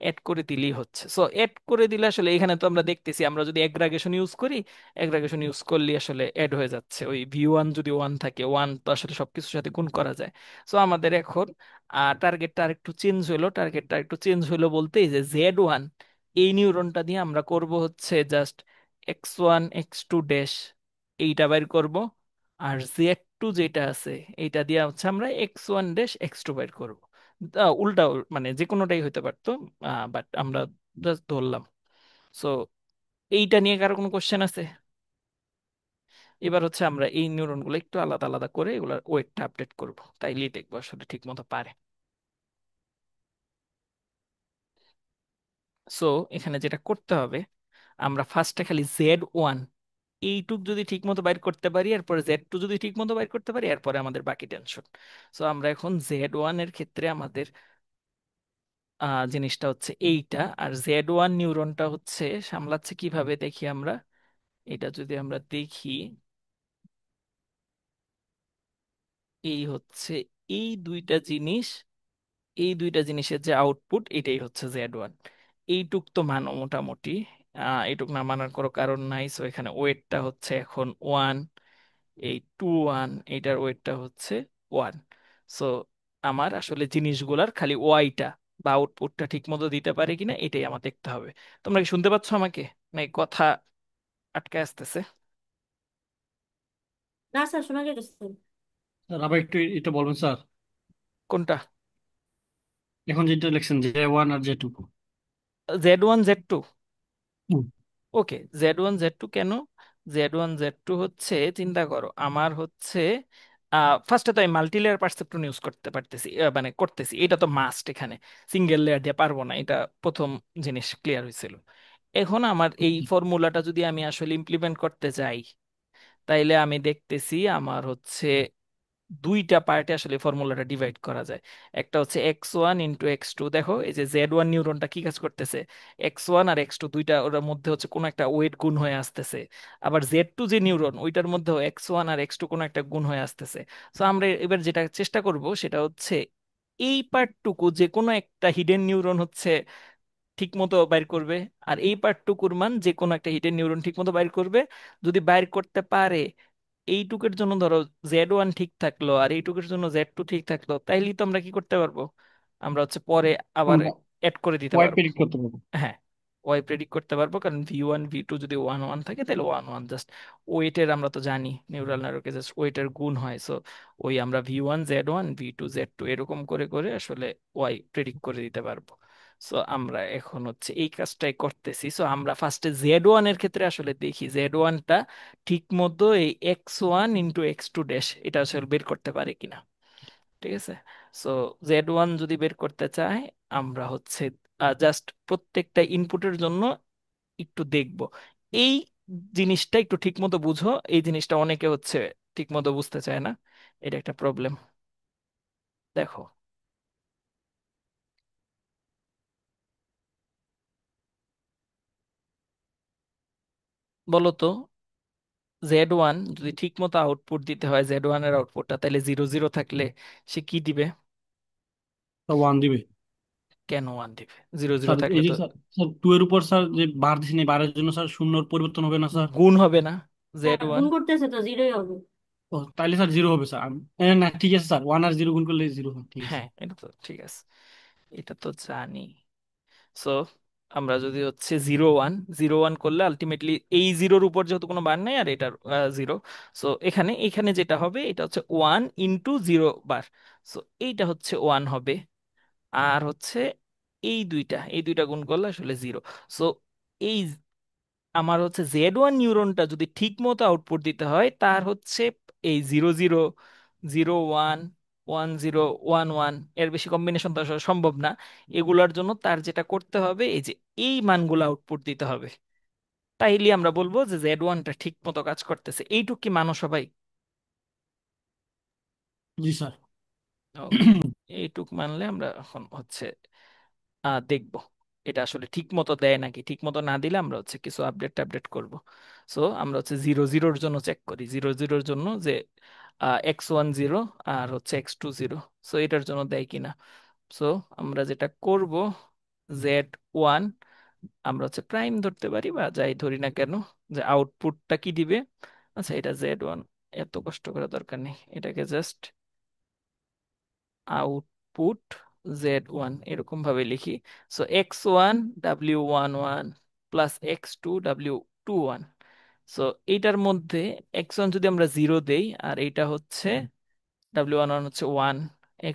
অ্যাড করে দিলেই হচ্ছে। সো অ্যাড করে দিলে আসলে এখানে তো আমরা দেখতেছি, আমরা যদি অ্যাগ্রাগেশন ইউজ করি, অ্যাগ্রাগেশন ইউজ করলে আসলে অ্যাড হয়ে যাচ্ছে। ওই ভি ওয়ান যদি ওয়ান থাকে, ওয়ান তো আসলে সবকিছুর সাথে গুণ করা যায়। সো আমাদের এখন টার্গেটটা আরেকটু চেঞ্জ হলো। টার্গেটটা একটু চেঞ্জ হলো বলতে, এই যে জেড ওয়ান, এই নিউরনটা দিয়ে আমরা করব হচ্ছে জাস্ট x1 x2 ড্যাশ, এইটা বাইর করব। আর জেড টু যেটা আছে, এইটা দিয়ে হচ্ছে আমরা x1 ড্যাশ x2 বাইর করব। উল্টা, মানে যে কোনোটাই হতে পারতো, বাট আমরা জাস্ট ধরলাম। সো এইটা নিয়ে কারো কোনো কোশ্চেন আছে? এবার হচ্ছে আমরা এই নিউরনগুলো একটু আলাদা আলাদা করে এগুলোর ওয়েটটা আপডেট করব, তাইলেই দেখবো আসলে ঠিক মতো পারে। সো এখানে যেটা করতে হবে, আমরা ফার্স্টে খালি জেড ওয়ান এইটুক যদি ঠিক মতো বাইর করতে পারি, এরপরে জেড টু যদি ঠিক মতো বাইর করতে পারি, এরপরে আমাদের বাকি টেনশন। সো আমরা এখন জেড ওয়ান এর ক্ষেত্রে আমাদের জিনিসটা হচ্ছে এইটা। আর জেড ওয়ান নিউরনটা হচ্ছে সামলাচ্ছে কিভাবে দেখি আমরা। এটা যদি আমরা দেখি, এই হচ্ছে এই দুইটা জিনিস, এই দুইটা জিনিসের যে আউটপুট, এটাই হচ্ছে জেড ওয়ান। এইটুক তো মানো মোটামুটি, এইটুক না মানার কোনো কারণ নাই। সো এখানে ওয়েটটা হচ্ছে এখন ওয়ান, এই টু ওয়ান, এইটার ওয়েটটা হচ্ছে ওয়ান। সো আমার আসলে জিনিসগুলার খালি ওয়াইটা বা আউটপুটটা ঠিক মতো দিতে পারে কিনা, এটাই আমার দেখতে হবে। তোমরা কি শুনতে পাচ্ছ আমাকে, নাকি কথা আটকে আসতেছে? না স্যার, শোনা যাচ্ছে। স্যার আবার একটু এটা বলবেন স্যার? কোনটা? এখন যেটা লিখছেন J1 আর J2। Z one Z two? Okay, Z one Z two কেন? জেড ওয়ান জেড টু হচ্ছে, চিন্তা করো আমার হচ্ছে, ফার্স্টে তো আমি মাল্টি লেয়ার পারসেপ্ট্রন ইউজ করতে পারতেছি, মানে করতেছি, এটা তো মাস্ট। এখানে সিঙ্গেল লেয়ার দিয়ে পারবো না, এটা প্রথম জিনিস ক্লিয়ার হয়েছিল। এখন আমার এই ফর্মুলাটা যদি আমি আসলে ইমপ্লিমেন্ট করতে যাই, তাইলে আমি দেখতেছি আমার হচ্ছে দুইটা পার্টে আসলে ফর্মুলাটা ডিভাইড করা যায়। একটা হচ্ছে x1 × x2। দেখো এই যে জেড ওয়ান নিউরনটা কি কাজ করতেছে, x1 আর x2 দুইটা, ওটার মধ্যে হচ্ছে কোনো একটা ওয়েট গুণ হয়ে আসতেছে। আবার জেড টু যে নিউরন, ওইটার মধ্যেও x1 আর x2 কোনো একটা গুণ হয়ে আসতেছে। তো আমরা এবার যেটা চেষ্টা করব সেটা হচ্ছে এই পার্টটুকু যে কোনো একটা হিডেন নিউরন হচ্ছে ঠিক মতো বাইর করবে, আর এই পার্টটুকুর মান যে কোনো একটা হিডেন নিউরন ঠিক মতো বাইর করবে। যদি বাইর করতে পারে, এইটুকের জন্য ধরো জেড ওয়ান ঠিক থাকলো, আর এইটুকের জন্য জেড টু ঠিক থাকলো, তাইলেই তো আমরা কি করতে পারবো, আমরা হচ্ছে পরে আবার আমরা অ্যাড করে দিতে ওয়াই পারবো। প্রেডিক্ট করতে পারবো। হ্যাঁ, ওয়াই প্রেডিক্ট করতে পারবো, কারণ ভি1 ভি2 যদি ওয়ান ওয়ান থাকে, তাহলে ওয়ান ওয়ান জাস্ট ওয়েটের, আমরা তো জানি নিউরাল নেটওয়ার্কে জাস্ট ওয়েটের গুণ হয়। সো ওই আমরা ভি1 জেড ওয়ান ভি2 জেড টু এরকম করে করে আসলে ওয়াই প্রেডিক্ট করে দিতে পারবো। সো আমরা এখন হচ্ছে এই কাজটাই করতেছি। সো আমরা ফার্স্টে জেড ওয়ান এর ক্ষেত্রে আসলে দেখি জেড ওয়ানটা ঠিক মতো এই x1 × x2 ড্যাশ এটা আসলে বের করতে পারে কিনা। ঠিক আছে। সো জেড ওয়ান যদি বের করতে চায়, আমরা হচ্ছে জাস্ট প্রত্যেকটা ইনপুটের জন্য একটু দেখব। এই জিনিসটা একটু ঠিক মতো বুঝো, এই জিনিসটা অনেকে হচ্ছে ঠিক মতো বুঝতে চায় না, এটা একটা প্রবলেম। দেখো, বলো তো, জেড ওয়ান যদি ঠিক মতো আউটপুট দিতে হয়, জেড ওয়ান এর আউটপুটটা, তাহলে জিরো জিরো থাকলে সে কি দিবে? তা ওয়ান দিবে। কেন ওয়ান দিবে? জিরো জিরো স্যার থাকলে এই যে তো স্যার, স্যার টু এর উপর স্যার যে বার দিচ্ছেন, এই বারের জন্য স্যার শূন্যর পরিবর্তন হবে না স্যার? গুণ হবে না জেড হ্যাঁ, ওয়ান গুণ করতেছে তো জিরোই হবে। ও তাইলে স্যার জিরো হবে স্যার। না ঠিক আছে স্যার, ওয়ান আর জিরো গুণ করলে জিরো হয়, ঠিক আছে। হ্যাঁ, এটা তো ঠিক আছে, এটা তো জানি। সো আমরা যদি হচ্ছে 0 1, 0 1 করলে আলটিমেটলি এই জিরোর উপর যেহেতু কোনো বার নাই আর এটার 0, সো এখানে এখানে যেটা হবে এটা হচ্ছে 1 × 0 বার, সো এইটা হচ্ছে 1 হবে। আর হচ্ছে এই দুইটা গুণ করলে আসলে 0। সো এই আমার হচ্ছে Z1 নিউরনটা যদি ঠিক মতো আউটপুট দিতে হয় তার হচ্ছে এই 0 0, 0 1, 1 0 1 1 এর বেশি কম্বিনেশন তো আসলে সম্ভব না। এগুলোর জন্য তার যেটা করতে হবে এই যে এই মানগুলো আউটপুট দিতে হবে, তাইলে আমরা বলবো যে Z1টা ঠিক মতো কাজ করতেছে। এইটুক কি মানো সবাই? জি স্যার। ওকে, এইটুক মানলে আমরা এখন হচ্ছে দেখবো এটা আসলে ঠিক মতো দেয় নাকি। ঠিক মতো না দিলে আমরা হচ্ছে কিছু আপডেট টাপডেট করবো। সো আমরা হচ্ছে 0 0-র জন্য চেক করি, 0 0-র জন্য যে X1 0 আর হচ্ছে X2 0, সো এটার জন্য দেয় কিনা। সো আমরা যেটা করব, Z1 আমরা হচ্ছে প্রাইম ধরতে পারি বা যাই ধরি না কেন, যে আউটপুটটা কি দিবে। আচ্ছা, এটা Z1, এত কষ্ট করা দরকার নেই, এটাকে জাস্ট আউটপুট Z1 এরকম ভাবে লিখি। So X1 W11 plus X2 W21। So এইটার মধ্যে X1 যদি আমরা 0 দেই আর এইটা হচ্ছে W11 হচ্ছে 1,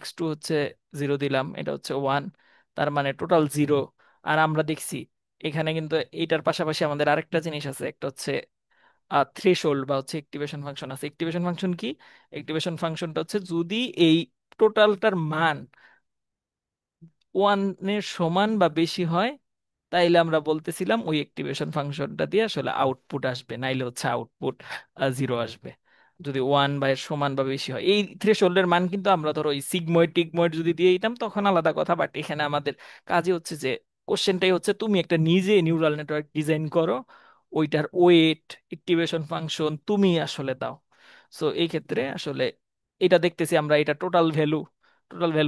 X2 হচ্ছে 0 দিলাম, এটা হচ্ছে 1, তার মানে টোটাল 0। আর আমরা দেখছি এখানে কিন্তু এইটার পাশাপাশি আমাদের আরেকটা জিনিস আছে, একটা হচ্ছে থ্রেশহোল্ড বা হচ্ছে অ্যাক্টিভেশন ফাংশন আছে। অ্যাক্টিভেশন ফাংশন কি? অ্যাক্টিভেশন ফাংশনটা হচ্ছে যদি এই টোটালটার মান 1-এর সমান বা বেশি হয় তাইলে আমরা বলতেছিলাম ওই অ্যাক্টিভেশন ফাংশনটা দিয়ে আসলে আউটপুট আসবে, নাইলে হচ্ছে আউটপুট 0 আসবে। যদি 1 বা এর সমান বা বেশি হয়, এই থ্রেশহোল্ডের মান কিন্তু আমরা ধরো ওই সিগময়েড টিগময়েড যদি দিয়ে দিতাম তখন আলাদা কথা, বাট এখানে আমাদের কাজে হচ্ছে যে কোশ্চেনটাই হচ্ছে তুমি একটা নিজে নিউরাল নেটওয়ার্ক ডিজাইন করো, ওইটার ওয়েট অ্যাক্টিভেশন ফাংশন তুমি আসলে দাও। সো এই ক্ষেত্রে আসলে এটা দেখতেছি আমরা, এটা টোটাল ভ্যালু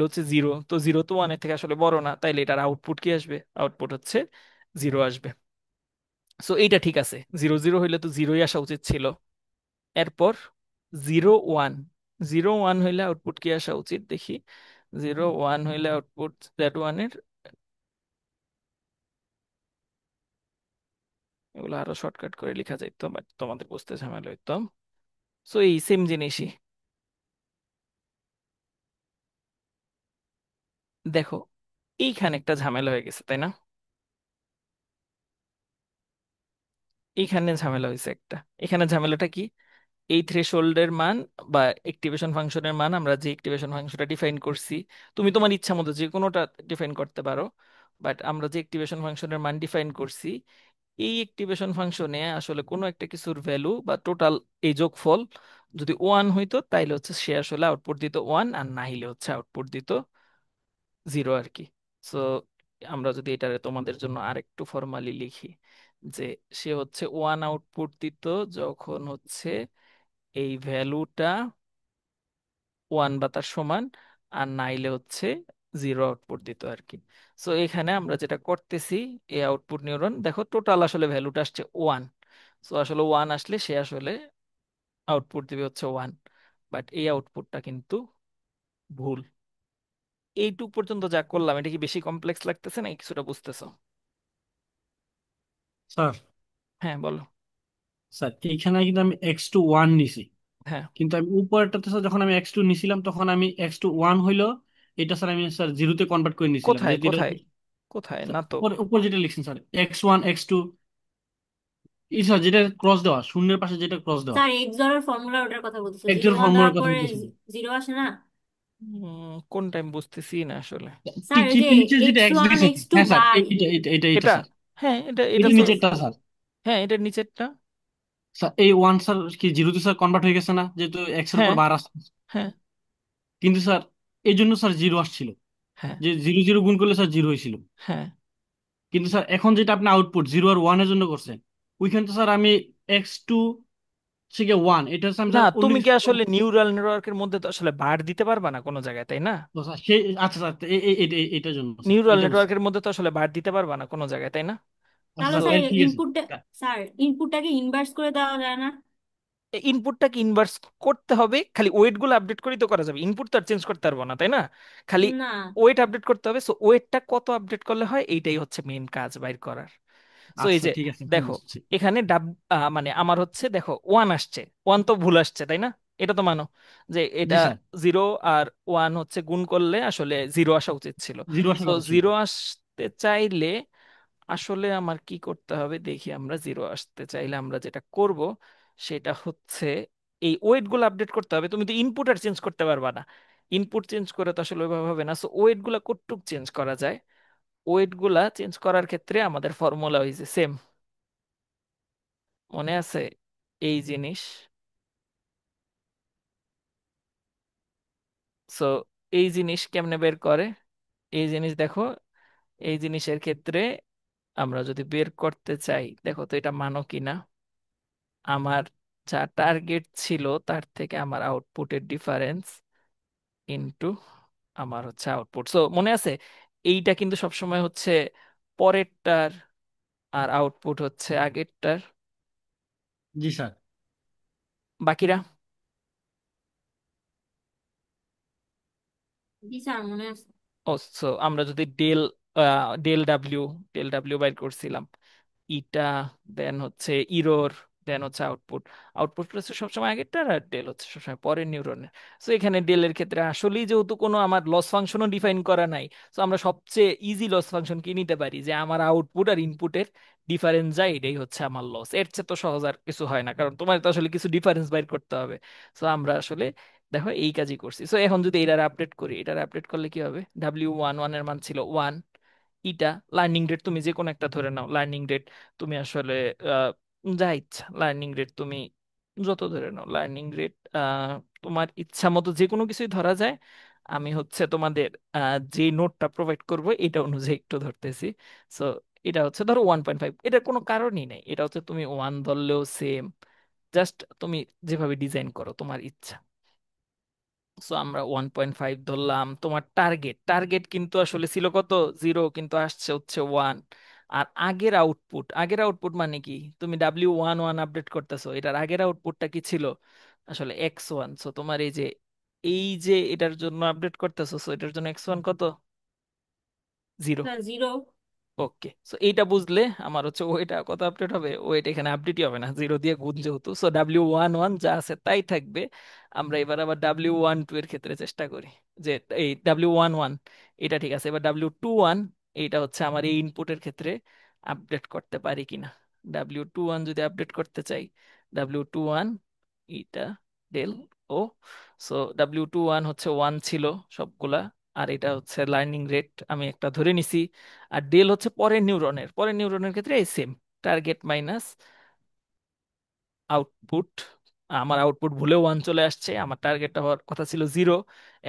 হচ্ছে 0, তো 0 তো 1-এর থেকে আসলে বড় না, তাইলে এটার আউটপুট কি আসবে? আউটপুট হচ্ছে 0 আসবে। সো এইটা ঠিক আছে, 0 0 হইলে তো 0ই আসা উচিত ছিল। এরপর 0 1, 0 1 হইলে আউটপুট কি আসা উচিত দেখি। 0 1 হইলে আউটপুট Z1-এর, এগুলো আরো শর্টকাট করে লেখা যাইতো বাট তোমাদের বুঝতে ঝামেলা হইতো। সো এই সেম জিনিসই দেখো, এইখানে একটা ঝামেলা হয়ে গেছে তাই না? এইখানে ঝামেলা হয়েছে একটা। এখানে ঝামেলাটা কি? এই থ্রেশহোল্ডের মান বা অ্যাক্টিভেশন ফাংশনের মান, আমরা যে অ্যাক্টিভেশন ফাংশনটা ডিফাইন করছি, তুমি তোমার ইচ্ছা মতো যে কোনোটা ডিফাইন করতে পারো, বাট আমরা যে অ্যাক্টিভেশন ফাংশনের মান ডিফাইন করছি, এই অ্যাক্টিভেশন ফাংশনে আসলে কোনো একটা কিছুর ভ্যালু বা টোটাল এই যোগফল যদি 1 হইতো তাইলে হচ্ছে সে আসলে আউটপুট দিত 1, আর না হইলে হচ্ছে আউটপুট দিত 0 আর কি। সো আমরা যদি এটা তোমাদের জন্য আরেকটু ফর্মালি লিখি, যে সে হচ্ছে 1 আউটপুট দিত যখন হচ্ছে এই ভ্যালুটা 1 বা তার সমান, আর নাইলে হচ্ছে 0 আউটপুট দিত আর কি। সো এখানে আমরা যেটা করতেছি, এই আউটপুট নিউরন দেখো টোটাল আসলে ভ্যালুটা আসছে 1, সো আসলে 1 আসলে সে আসলে আউটপুট দিবে হচ্ছে 1, বাট এই আউটপুটটা কিন্তু ভুল। এইটুক পর্যন্ত যা করলাম এটা কি বেশি কমপ্লেক্স লাগতেছে না কিছুটা বুঝতেছো? স্যার, হ্যাঁ বলো। স্যার এইখানে কিন্তু আমি X2 1 নিছি, হ্যাঁ, কিন্তু আমি উপরেরটাতে স্যার যখন আমি X2 নিছিলাম তখন আমি X2 1 হইলো, এটা স্যার আমি স্যার জিরোতে কনভার্ট করে নিছিলাম, কোথায় যেহেতু এটা কোথায় কোথায় স্যার না তো। উপর উপর যেটা লিখছেন স্যার X1 X2, এই স্যার যেটা ক্রস দেওয়া শূন্যের পাশে যেটা ক্রস দেওয়া, স্যার এক্স ধরার ফর্মুলা ওটার কথা বলতেছে, জিরো একজোড় ওয়ান ফর্মুলার দেওয়ার কথা পরে বলতেছেন। জিরো আসে না। কোন টাইম বুঝতেছি না আসলে। স্যার ওই যে টিপের নিচে যেটা এক্স এক্স ওয়ান দিয়েছে, এক্স টু হ্যাঁ স্যার বার। এটা এটা, স্যার, হ্যাঁ এটা এটা তো, নিচেরটা স্যার। হ্যাঁ এটার নিচেরটা। স্যার এই ওয়ান স্যার কি জিরোতে স্যার কনভার্ট হয়ে গেছে না, যেহেতু এক্স এর উপর হ্যাঁ বার আসছে, হ্যাঁ কিন্তু স্যার এই জন্য স্যার জিরো আসছিল, হ্যাঁ যে জিরো জিরো গুণ করলে স্যার জিরো হয়েছিল। হ্যাঁ। কিন্তু স্যার এখন যেটা আপনি আউটপুট 0 আর 1 এর জন্য করছেন, ওইখানে তো স্যার আমি X2 থেকে 1, এটা হচ্ছে আমি না স্যার অন্য তুমি কি কিছু আসলে নিউরাল নেটওয়ার্কের মধ্যে তো আসলে বার দিতে পারবা না কোনো জায়গায় তাই না? তো স্যার সেই আচ্ছা স্যার এটার জন্য স্যার, নিউরাল এটা বুঝছি। নেটওয়ার্কের মধ্যে তো আসলে বার দিতে পারবা না কোনো জায়গায় তাই না? আচ্ছা তাহলে সো স্যার স্যার তাহলে ঠিক আছে। ইনপুটটা, স্যার ইনপুটটাকে ইনভার্স করে দেওয়া যায় না? ইনপুটটাকে ইনভার্স করতে হবে, খালি ওয়েট গুলো আপডেট করেই তো করা যাবে, ইনপুট তো আর চেঞ্জ করতে পারবো না, তাই না? খালি না। ওয়েট আপডেট করতে হবে। সো ওয়েটটা কত আপডেট করলে হয়, এইটাই হচ্ছে মেইন কাজ বাইর করার। সো এই আচ্ছা যে ঠিক আছে, দেখো, বুঝছি। এখানে মানে আমার হচ্ছে দেখো ওয়ান আসছে, ওয়ান তো ভুল আসছে তাই না? এটা তো মানো যে এটা জি স্যার। জিরো আর ওয়ান হচ্ছে গুণ করলে আসলে জিরো আসা উচিত ছিল। জিরো আসার সো কথা ছিল। জিরো আসতে চাইলে আসলে আমার কি করতে হবে দেখি, আমরা জিরো আসতে চাইলে আমরা যেটা করব সেটা হচ্ছে এই ওয়েট গুলো আপডেট করতে হবে। তুমি তো ইনপুট আর চেঞ্জ করতে পারবা না, ইনপুট চেঞ্জ করে তো আসলে ওইভাবে হবে না। সো ওয়েট গুলা কতটুক চেঞ্জ করা যায়, ওয়েট গুলা চেঞ্জ করার ক্ষেত্রে আমাদের ফর্মুলা হয়েছে সেম, মনে আছে এই জিনিস? সো এই জিনিস কেমনে বের করে, এই জিনিস দেখো, এই জিনিসের ক্ষেত্রে আমরা যদি বের করতে চাই, দেখো তো এটা মানো কিনা। আমার যা টার্গেট ছিল তার থেকে আমার আউটপুটের ডিফারেন্স ইনটু আমার হচ্ছে আউটপুট। সো মনে আছে এইটা কিন্তু সবসময় হচ্ছে পরেরটার, আর আউটপুট হচ্ছে আগেরটার। জি স্যার। বাকিরা জি স্যার, মনে আছে। ও, সো আমরা যদি ডেল ডাব্লিউ, ডেল ডাব্লিউ বাইর করছিলাম, ইটা, দেন হচ্ছে ইরোর, দেন হচ্ছে আউটপুট। আউটপুট হচ্ছে সবসময় আগেরটার আর ডেল হচ্ছে সবসময় পরের নিউরনের। সো এখানে ডেলের ক্ষেত্রে আসলেই যেহেতু কোনো আমার লস ফাংশনও ডিফাইন করা নাই, সো আমরা সবচেয়ে ইজি লস ফাংশন কি নিতে পারি, যে আমার আউটপুট আর ইনপুটের ডিফারেন্স যায়, এটাই হচ্ছে আমার লস। এর চেয়ে তো সহজ আর কিছু হয় না, কারণ তোমার তো আসলে কিছু ডিফারেন্স বাইর করতে হবে। সো আমরা আসলে দেখো এই কাজই করছি। সো এখন যদি এটার আপডেট করি, এটার আপডেট করলে কি হবে, ডাব্লিউ এর মান ছিল ওয়ান, ইটা লার্নিং রেট তুমি যে কোনো একটা ধরে নাও, লার্নিং রেট তুমি আসলে আহ, যা ইচ্ছা লার্নিং রেট তুমি যত ধরে নাও, লার্নিং রেট তোমার ইচ্ছা মতো যে কোনো কিছুই ধরা যায়। আমি হচ্ছে তোমাদের যে নোটটা প্রোভাইড করব এটা অনুযায়ী একটু ধরতেছি। সো এটা হচ্ছে ধরো 1.5, এটার কোনো কারণই নেই, এটা হচ্ছে তুমি ওয়ান ধরলেও সেম, জাস্ট তুমি যেভাবে ডিজাইন করো তোমার ইচ্ছা। সো আমরা 1.5 ধরলাম। তোমার টার্গেট, টার্গেট কিন্তু আসলে ছিল কত, জিরো, কিন্তু আসছে হচ্ছে ওয়ান। আর আগের আউটপুট, আগের আউটপুট মানে কি, তুমি ডাব্লিউ ওয়ান আপডেট করতেছো, এটার আগের আউটপুটটা কি ছিল, আসলে এক্স ওয়ান। সো তোমার এই যে এটার জন্য আপডেট করতেছো, সো এটার জন্য এক্স ওয়ান কত, zero. Sir zero. Okay, so এইটা বুঝলে আমার হচ্ছে ওইটা কত আপডেট হবে, ওইটা এখানে আপডেটই হবে না, জিরো দিয়ে গুণ যেহেতু। সো ডাব্লিউ ওয়ান যা আছে তাই থাকবে। আমরা এবার আবার ডাব্লিউ ওয়ান এর ক্ষেত্রে চেষ্টা করি, যে এই ডাব্লিউ ওয়ান এটা ঠিক আছে, এবার ডাব্লিউ 2 এইটা হচ্ছে আমার এই ইনপুটের ক্ষেত্রে আপডেট করতে পারি কিনা। ডাব্লিউ 2 যদি আপডেট করতে চাই, ডাব্লিউ 2 এটা ডেল ও, সো ডাব্লিউ 2 হচ্ছে ওয়ান ছিল সবগুলা, আর এটা হচ্ছে লার্নিং রেট আমি একটা ধরে নিছি। আর ডেল হচ্ছে পরের নিউরনের, পরের নিউরনের ক্ষেত্রে এই সেম, টার্গেট মাইনাস আউটপুট। আমার আউটপুট ভুলেও ওয়ান চলে আসছে, আমার টার্গেটটা হওয়ার কথা ছিল জিরো।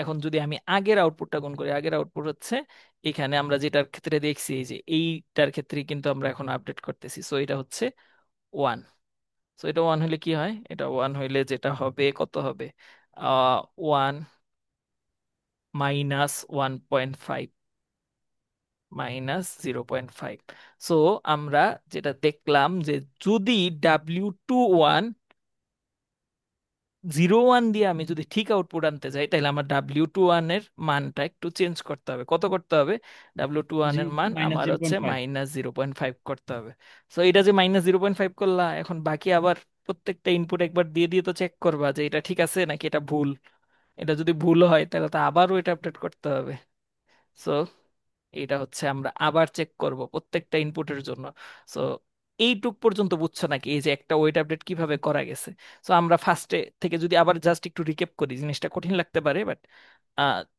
এখন যদি আমি আগের আউটপুটটা গুণ করি, আগের আউটপুট হচ্ছে এখানে আমরা যেটার ক্ষেত্রে দেখছি, এই যে এইটার ক্ষেত্রে কিন্তু আমরা এখন আপডেট করতেছি, সো এটা হচ্ছে ওয়ান। সো এটা ওয়ান হলে কি হয়, এটা ওয়ান হইলে যেটা হবে কত হবে, ওয়ান মাইনাস 1.5, -0.5। সো আমরা যেটা দেখলাম যে যদি ডাব্লিউ 2 জিরো ওয়ান দিয়ে আমি যদি ঠিক আউটপুট আনতে চাই, তাহলে আমার ডাব্লিউ 2 এর মানটা একটু চেঞ্জ করতে হবে। কত করতে হবে, ডাব্লিউ 2 জি, এর মান মাইনাস আমার জিরো হচ্ছে পয়েন্ট ফাইভ -0.5 করতে হবে। সো এটা যে -0.5 করলা, এখন বাকি আবার প্রত্যেকটা ইনপুট একবার দিয়ে দিয়ে তো চেক করবা যে এটা ঠিক আছে নাকি এটা ভুল। এটা যদি ভুল হয় তাহলে তো আবারও এটা আপডেট করতে হবে। সো এটা হচ্ছে আমরা আবার চেক করব প্রত্যেকটা ইনপুটের জন্য। সো এইটুক পর্যন্ত বুঝছো নাকি, এই যে একটা ওয়েট আপডেট কিভাবে করা গেছে? সো আমরা ফার্স্টে থেকে যদি আবার জাস্ট একটু রিক্যাপ করি, জিনিসটা কঠিন লাগতে পারে বাট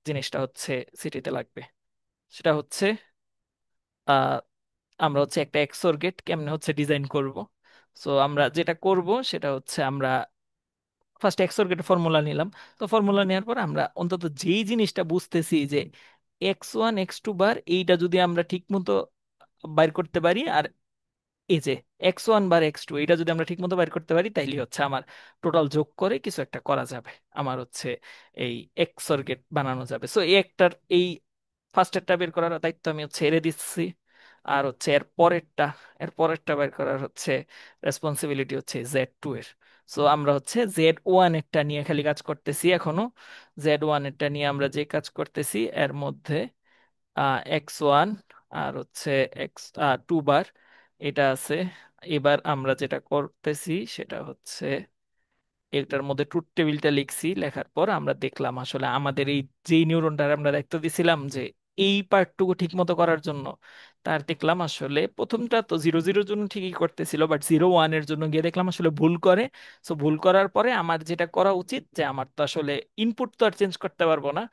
জিনিসটা হচ্ছে সিটিতে লাগবে। সেটা হচ্ছে আহ, আমরা হচ্ছে একটা এক্সওর গেট কেমনে হচ্ছে ডিজাইন করব। সো আমরা যেটা করব সেটা হচ্ছে আমরা ফার্স্ট এক্সওর গেটের ফর্মুলা নিলাম। তো ফর্মুলা নেওয়ার পর আমরা অন্তত যেই জিনিসটা বুঝতেছি যে X1 X2 বার এইটা যদি আমরা ঠিক মতো বাইর করতে পারি, আর এই যে X1 বার X2 এটা যদি আমরা ঠিক মতো বাইর করতে পারি, তাইলে হচ্ছে আমার টোটাল যোগ করে কিছু একটা করা যাবে, আমার হচ্ছে এই এক্সর গেট বানানো যাবে। সো এই একটার এই ফার্স্টেরটা বের করার দায়িত্ব আমি হচ্ছে ছেড়ে দিচ্ছি, আর হচ্ছে এর পরেরটা বের করার হচ্ছে রেসপন্সিবিলিটি হচ্ছে Z2 এর। সো আমরা হচ্ছে Z1 এরটা নিয়ে খালি কাজ করতেছি এখনো। Z1 এরটা নিয়ে আমরা যে কাজ করতেছি এর মধ্যে X1 আর হচ্ছে X2 বার এটা আছে। এবার আমরা যেটা করতেছি সেটা হচ্ছে এটার মধ্যে ট্রুথ টেবিলটা লিখছি, লেখার পর আমরা দেখলাম আসলে আমাদের এই যেই নিউরনটার আমরা দায়িত্ব দিছিলাম যে এই পার্টটুকু ঠিক মতো করার জন্য, তার দেখলাম আসলে প্রথমটা তো 0 0-এর জন্য ঠিকই করতেছিল, বাট 0 1-এর জন্য গিয়ে দেখলাম আসলে ভুল করে। সো ভুল করার পরে আমার যেটা করা উচিত, যে আমার তো আসলে ইনপুট তো আর চেঞ্জ করতে পারবো না,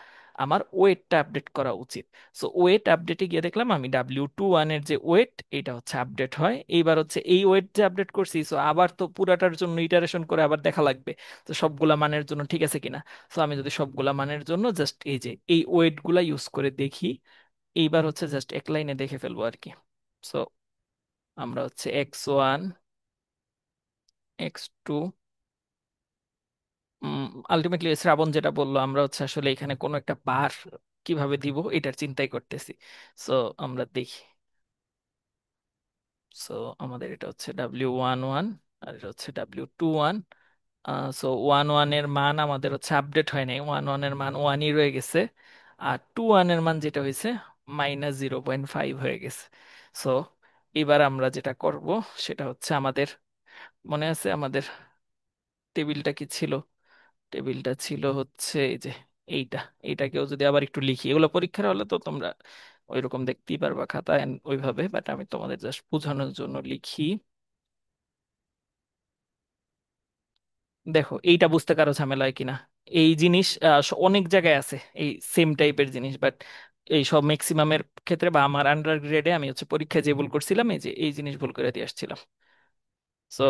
আমার ওয়েটটা আপডেট করা উচিত। সো ওয়েট আপডেটে গিয়ে দেখলাম আমি W21-এর যে ওয়েট এটা হচ্ছে আপডেট হয়। এইবার হচ্ছে এই ওয়েট যে আপডেট করছি, সো আবার তো পুরাটার জন্য ইটারেশন করে আবার দেখা লাগবে তো সবগুলা মানের জন্য ঠিক আছে কিনা। সো আমি যদি সবগুলা মানের জন্য জাস্ট এই যে এই ওয়েট গুলা ইউজ করে দেখি, এইবার হচ্ছে জাস্ট এক লাইনে দেখে ফেলবো আর কি। সো আমরা হচ্ছে X1 X2, আলটিমেটলি শ্রাবণ যেটা বললো, আমরা হচ্ছে আসলে এখানে কোনো একটা বার কিভাবে দিব এটার চিন্তাই করতেছি। সো আমরা দেখি। সো আমাদের এটা হচ্ছে W11 আর এটা হচ্ছে W21। সো 1 1 এর মান আমাদের হচ্ছে আপডেট হয় নাই, 1 1 এর মান 1-ই রয়ে গেছে। আর 2 1 এর মান যেটা হয়েছে -0.5 হয়ে গেছে। সো এবার আমরা যেটা করব সেটা হচ্ছে আমাদের মনে আছে আমাদের টেবিলটা কি ছিল? টেবিলটা ছিল হচ্ছে এই যে এইটা। এইটাকেও যদি আবার একটু লিখি, এগুলো পরীক্ষার হলে তো তোমরা ওইরকম দেখতেই পারবা খাতায় ওইভাবে, বাট আমি তোমাদের জাস্ট বোঝানোর জন্য লিখি। দেখো এইটা বুঝতে কারো ঝামেলা হয় কিনা। এই জিনিস অনেক জায়গায় আছে এই সেম টাইপের জিনিস, বাট এই সব ম্যাক্সিমামের ক্ষেত্রে বা আমার আন্ডার গ্রেডে আমি হচ্ছে পরীক্ষায় যে ভুল করছিলাম এই যে এই জিনিস ভুল করে দিয়ে আসছিলাম। সো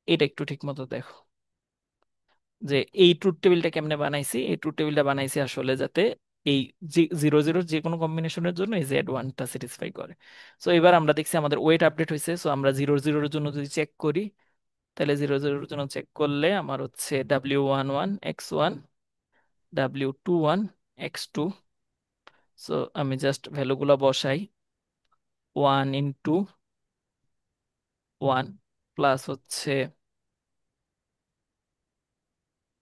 এটা একটু ঠিক মতো দেখো যে এই ট্রুথ টেবিলটা কেমনে বানাইছি। এই ট্রুথ টেবিলটা বানাইছি আসলে যাতে এই 0 0 যে কোনো কম্বিনেশনের জন্য এই Z1টা স্যাটিসফাই করে। সো এবার আমরা দেখছি আমাদের ওয়েট আপডেট হয়েছে। সো আমরা 0 0-এর জন্য যদি চেক করি, তাহলে 0 0-এর জন্য চেক করলে আমার হচ্ছে W11 X1, W21 X2। So আমি জাস্ট ভ্যালুগুলো বসাই, 1 × 1 প্লাস হচ্ছে,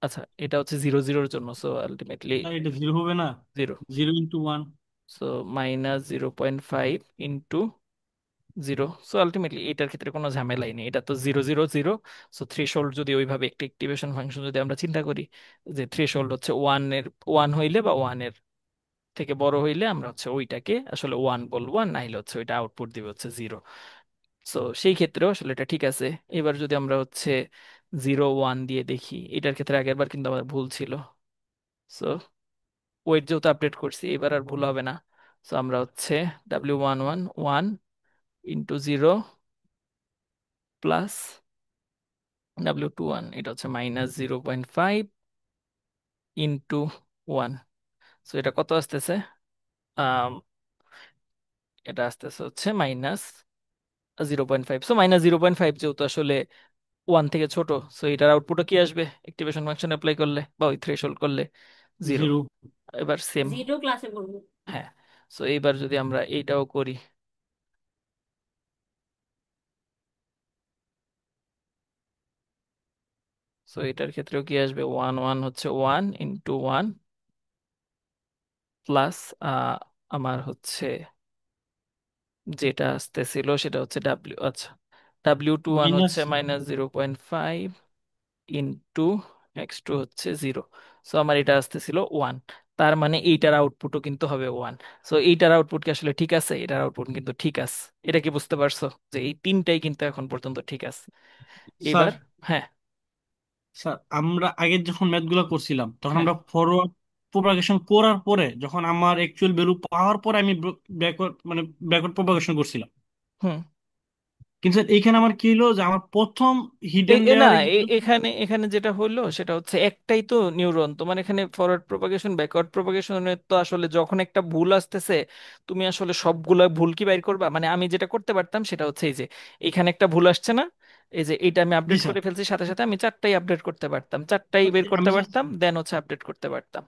আচ্ছা এটা হচ্ছে 0 0-এর জন্য, সো আলটিমেটলি না, এটা জিরো হবে না। 0। 0 × 1। So -0.5 into 0। সো আলটিমেটলি এটার ক্ষেত্রে কোনো ঝামেলাই নেই, এটা তো 0 0 0। সো থ্রেশহোল্ড যদি ওইভাবে একটা অ্যাক্টিভেশন ফাংশন যদি আমরা চিন্তা করি, যে থ্রেশহোল্ড হচ্ছে 1 হইলে বা 1-এর থেকে বড় হইলে আমরা হচ্ছে ওইটাকে আসলে 1 বলবো, আর না হলে হচ্ছে ওইটা আউটপুট দিবে হচ্ছে 0। সো সেই ক্ষেত্রেও আসলে এটা ঠিক আছে। এবার যদি আমরা হচ্ছে 0 1 দিয়ে দেখি, এটার ক্ষেত্রে আগের বার কিন্তু আমাদের ভুল ছিল। সো ওয়েট যেহেতু আপডেট করছি এবার আর ভুল হবে না। সো আমরা হচ্ছে W11 1 × 0 প্লাস W21 এটা হচ্ছে -0.5 ইন্টু 1। সো এটা কত আসতেছে? আম, এটা আসতেছে হচ্ছে -0.5। সো -0.5 যেহেতু আসলে 1 থেকে ছোট, সো এটার আউটপুটও কি আসবে অ্যাক্টিভেশন ফাংশন অ্যাপ্লাই করলে বা ওই থ্রেশহোল্ড করলে? 0। 0। এবার সেম। জিরো ক্লাসে পড়বো। হ্যাঁ। সো এইবার যদি আমরা এইটাও করি, সো এটার ক্ষেত্রেও কি আসবে? 1 1 হচ্ছে 1 × 1 প্লাস আমার হচ্ছে যেটা আসতেছিল সেটা হচ্ছে আচ্ছা W21 মাইনাস। হচ্ছে -0.5 ইন্টু X2 হচ্ছে 0। সো আমার এটা আসতেছিল 1। তার মানে এইটার আউটপুটও কিন্তু হবে 1। সো এইটার আউটপুট কি আসলে ঠিক আছে? এটার আউটপুট কিন্তু ঠিক আছে। এটা কি বুঝতে পারছো যে এই তিনটাই কিন্তু এখন পর্যন্ত ঠিক আছে? স্যার, এবার হ্যাঁ। স্যার আমরা আগের যখন ম্যাথ গুলা করছিলাম তখন হ্যাঁ। আমরা ফরওয়ার্ড প্রপাগেশন করার পরে যখন আমার অ্যাকচুয়াল ভ্যালু পাওয়ার পরে আমি ব্যাকওয়ার্ড মানে ব্যাকওয়ার্ড প্রপাগেশন করছিলাম। হুম। কিন্তু স্যার এইখানে আমার কি হলো যে আমার প্রথম এ হিডেন এ না লেয়ারে এখানে এখানে যেটা হলো সেটা হচ্ছে একটাই তো নিউরন তোমার, এখানে ফরওয়ার্ড প্রপাগেশন ব্যাকওয়ার্ড প্রপাগেশনের তো আসলে যখন একটা ভুল আসতেছে তুমি আসলে সবগুলা ভুল কি বাইর করবা? মানে আমি যেটা করতে পারতাম সেটা হচ্ছে এই যে এখানে একটা ভুল আসছে না, এই যে এটা আমি জি আপডেট স্যার। করে ফেলছি, সাথে সাথে আমি চারটাই আপডেট করতে পারতাম, চারটাই বের করতে আমি স্যার পারতাম, দেন হচ্ছে আপডেট করতে পারতাম।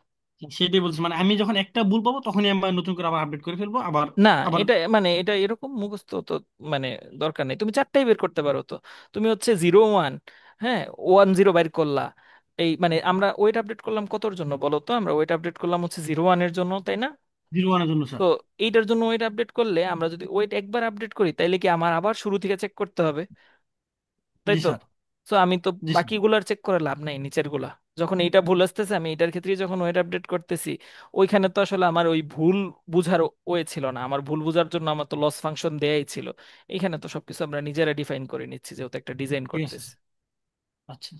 সেটাই বলছি, মানে আমি যখন একটা ভুল পাবো তখনই আমি নতুন করে আবার আপডেট করে ফেলবো আবার। না আবার এটা মানে এটা এরকম মুখস্থ তো মানে দরকার নেই, তুমি চারটাই বের করতে পারো তো। তুমি হচ্ছে 0 1 হ্যাঁ, 1 0 বাইর করলা। এই মানে আমরা ওয়েট আপডেট করলাম কতর জন্য বলো তো? আমরা ওয়েট আপডেট করলাম হচ্ছে 0 1 এর জন্য, তাই না? 01 এর জন্য তো স্যার। এইটার জন্য ওয়েট আপডেট করলে আমরা যদি ওয়েট একবার আপডেট করি তাইলে কি আমার আবার শুরু থেকে চেক করতে হবে, তাই জি তো? স্যার। তো আমি তো জি স্যার। বাকিগুলার চেক করে লাভ নাই, নিচের গুলা। যখন এইটা ভুল আসতেছে আমি এটার ক্ষেত্রে যখন ওয়েট আপডেট করতেছি, ওইখানে তো আসলে আমার ওই ভুল বুঝার ওয়ে ছিল না, আমার ভুল বুঝার জন্য আমার তো লস ফাংশন দেয়াই ছিল। এখানে তো সবকিছু আমরা নিজেরা ডিফাইন করে নিচ্ছি যেহেতু একটা ডিজাইন ঠিক আছে করতেছি। স্যার। আচ্ছা।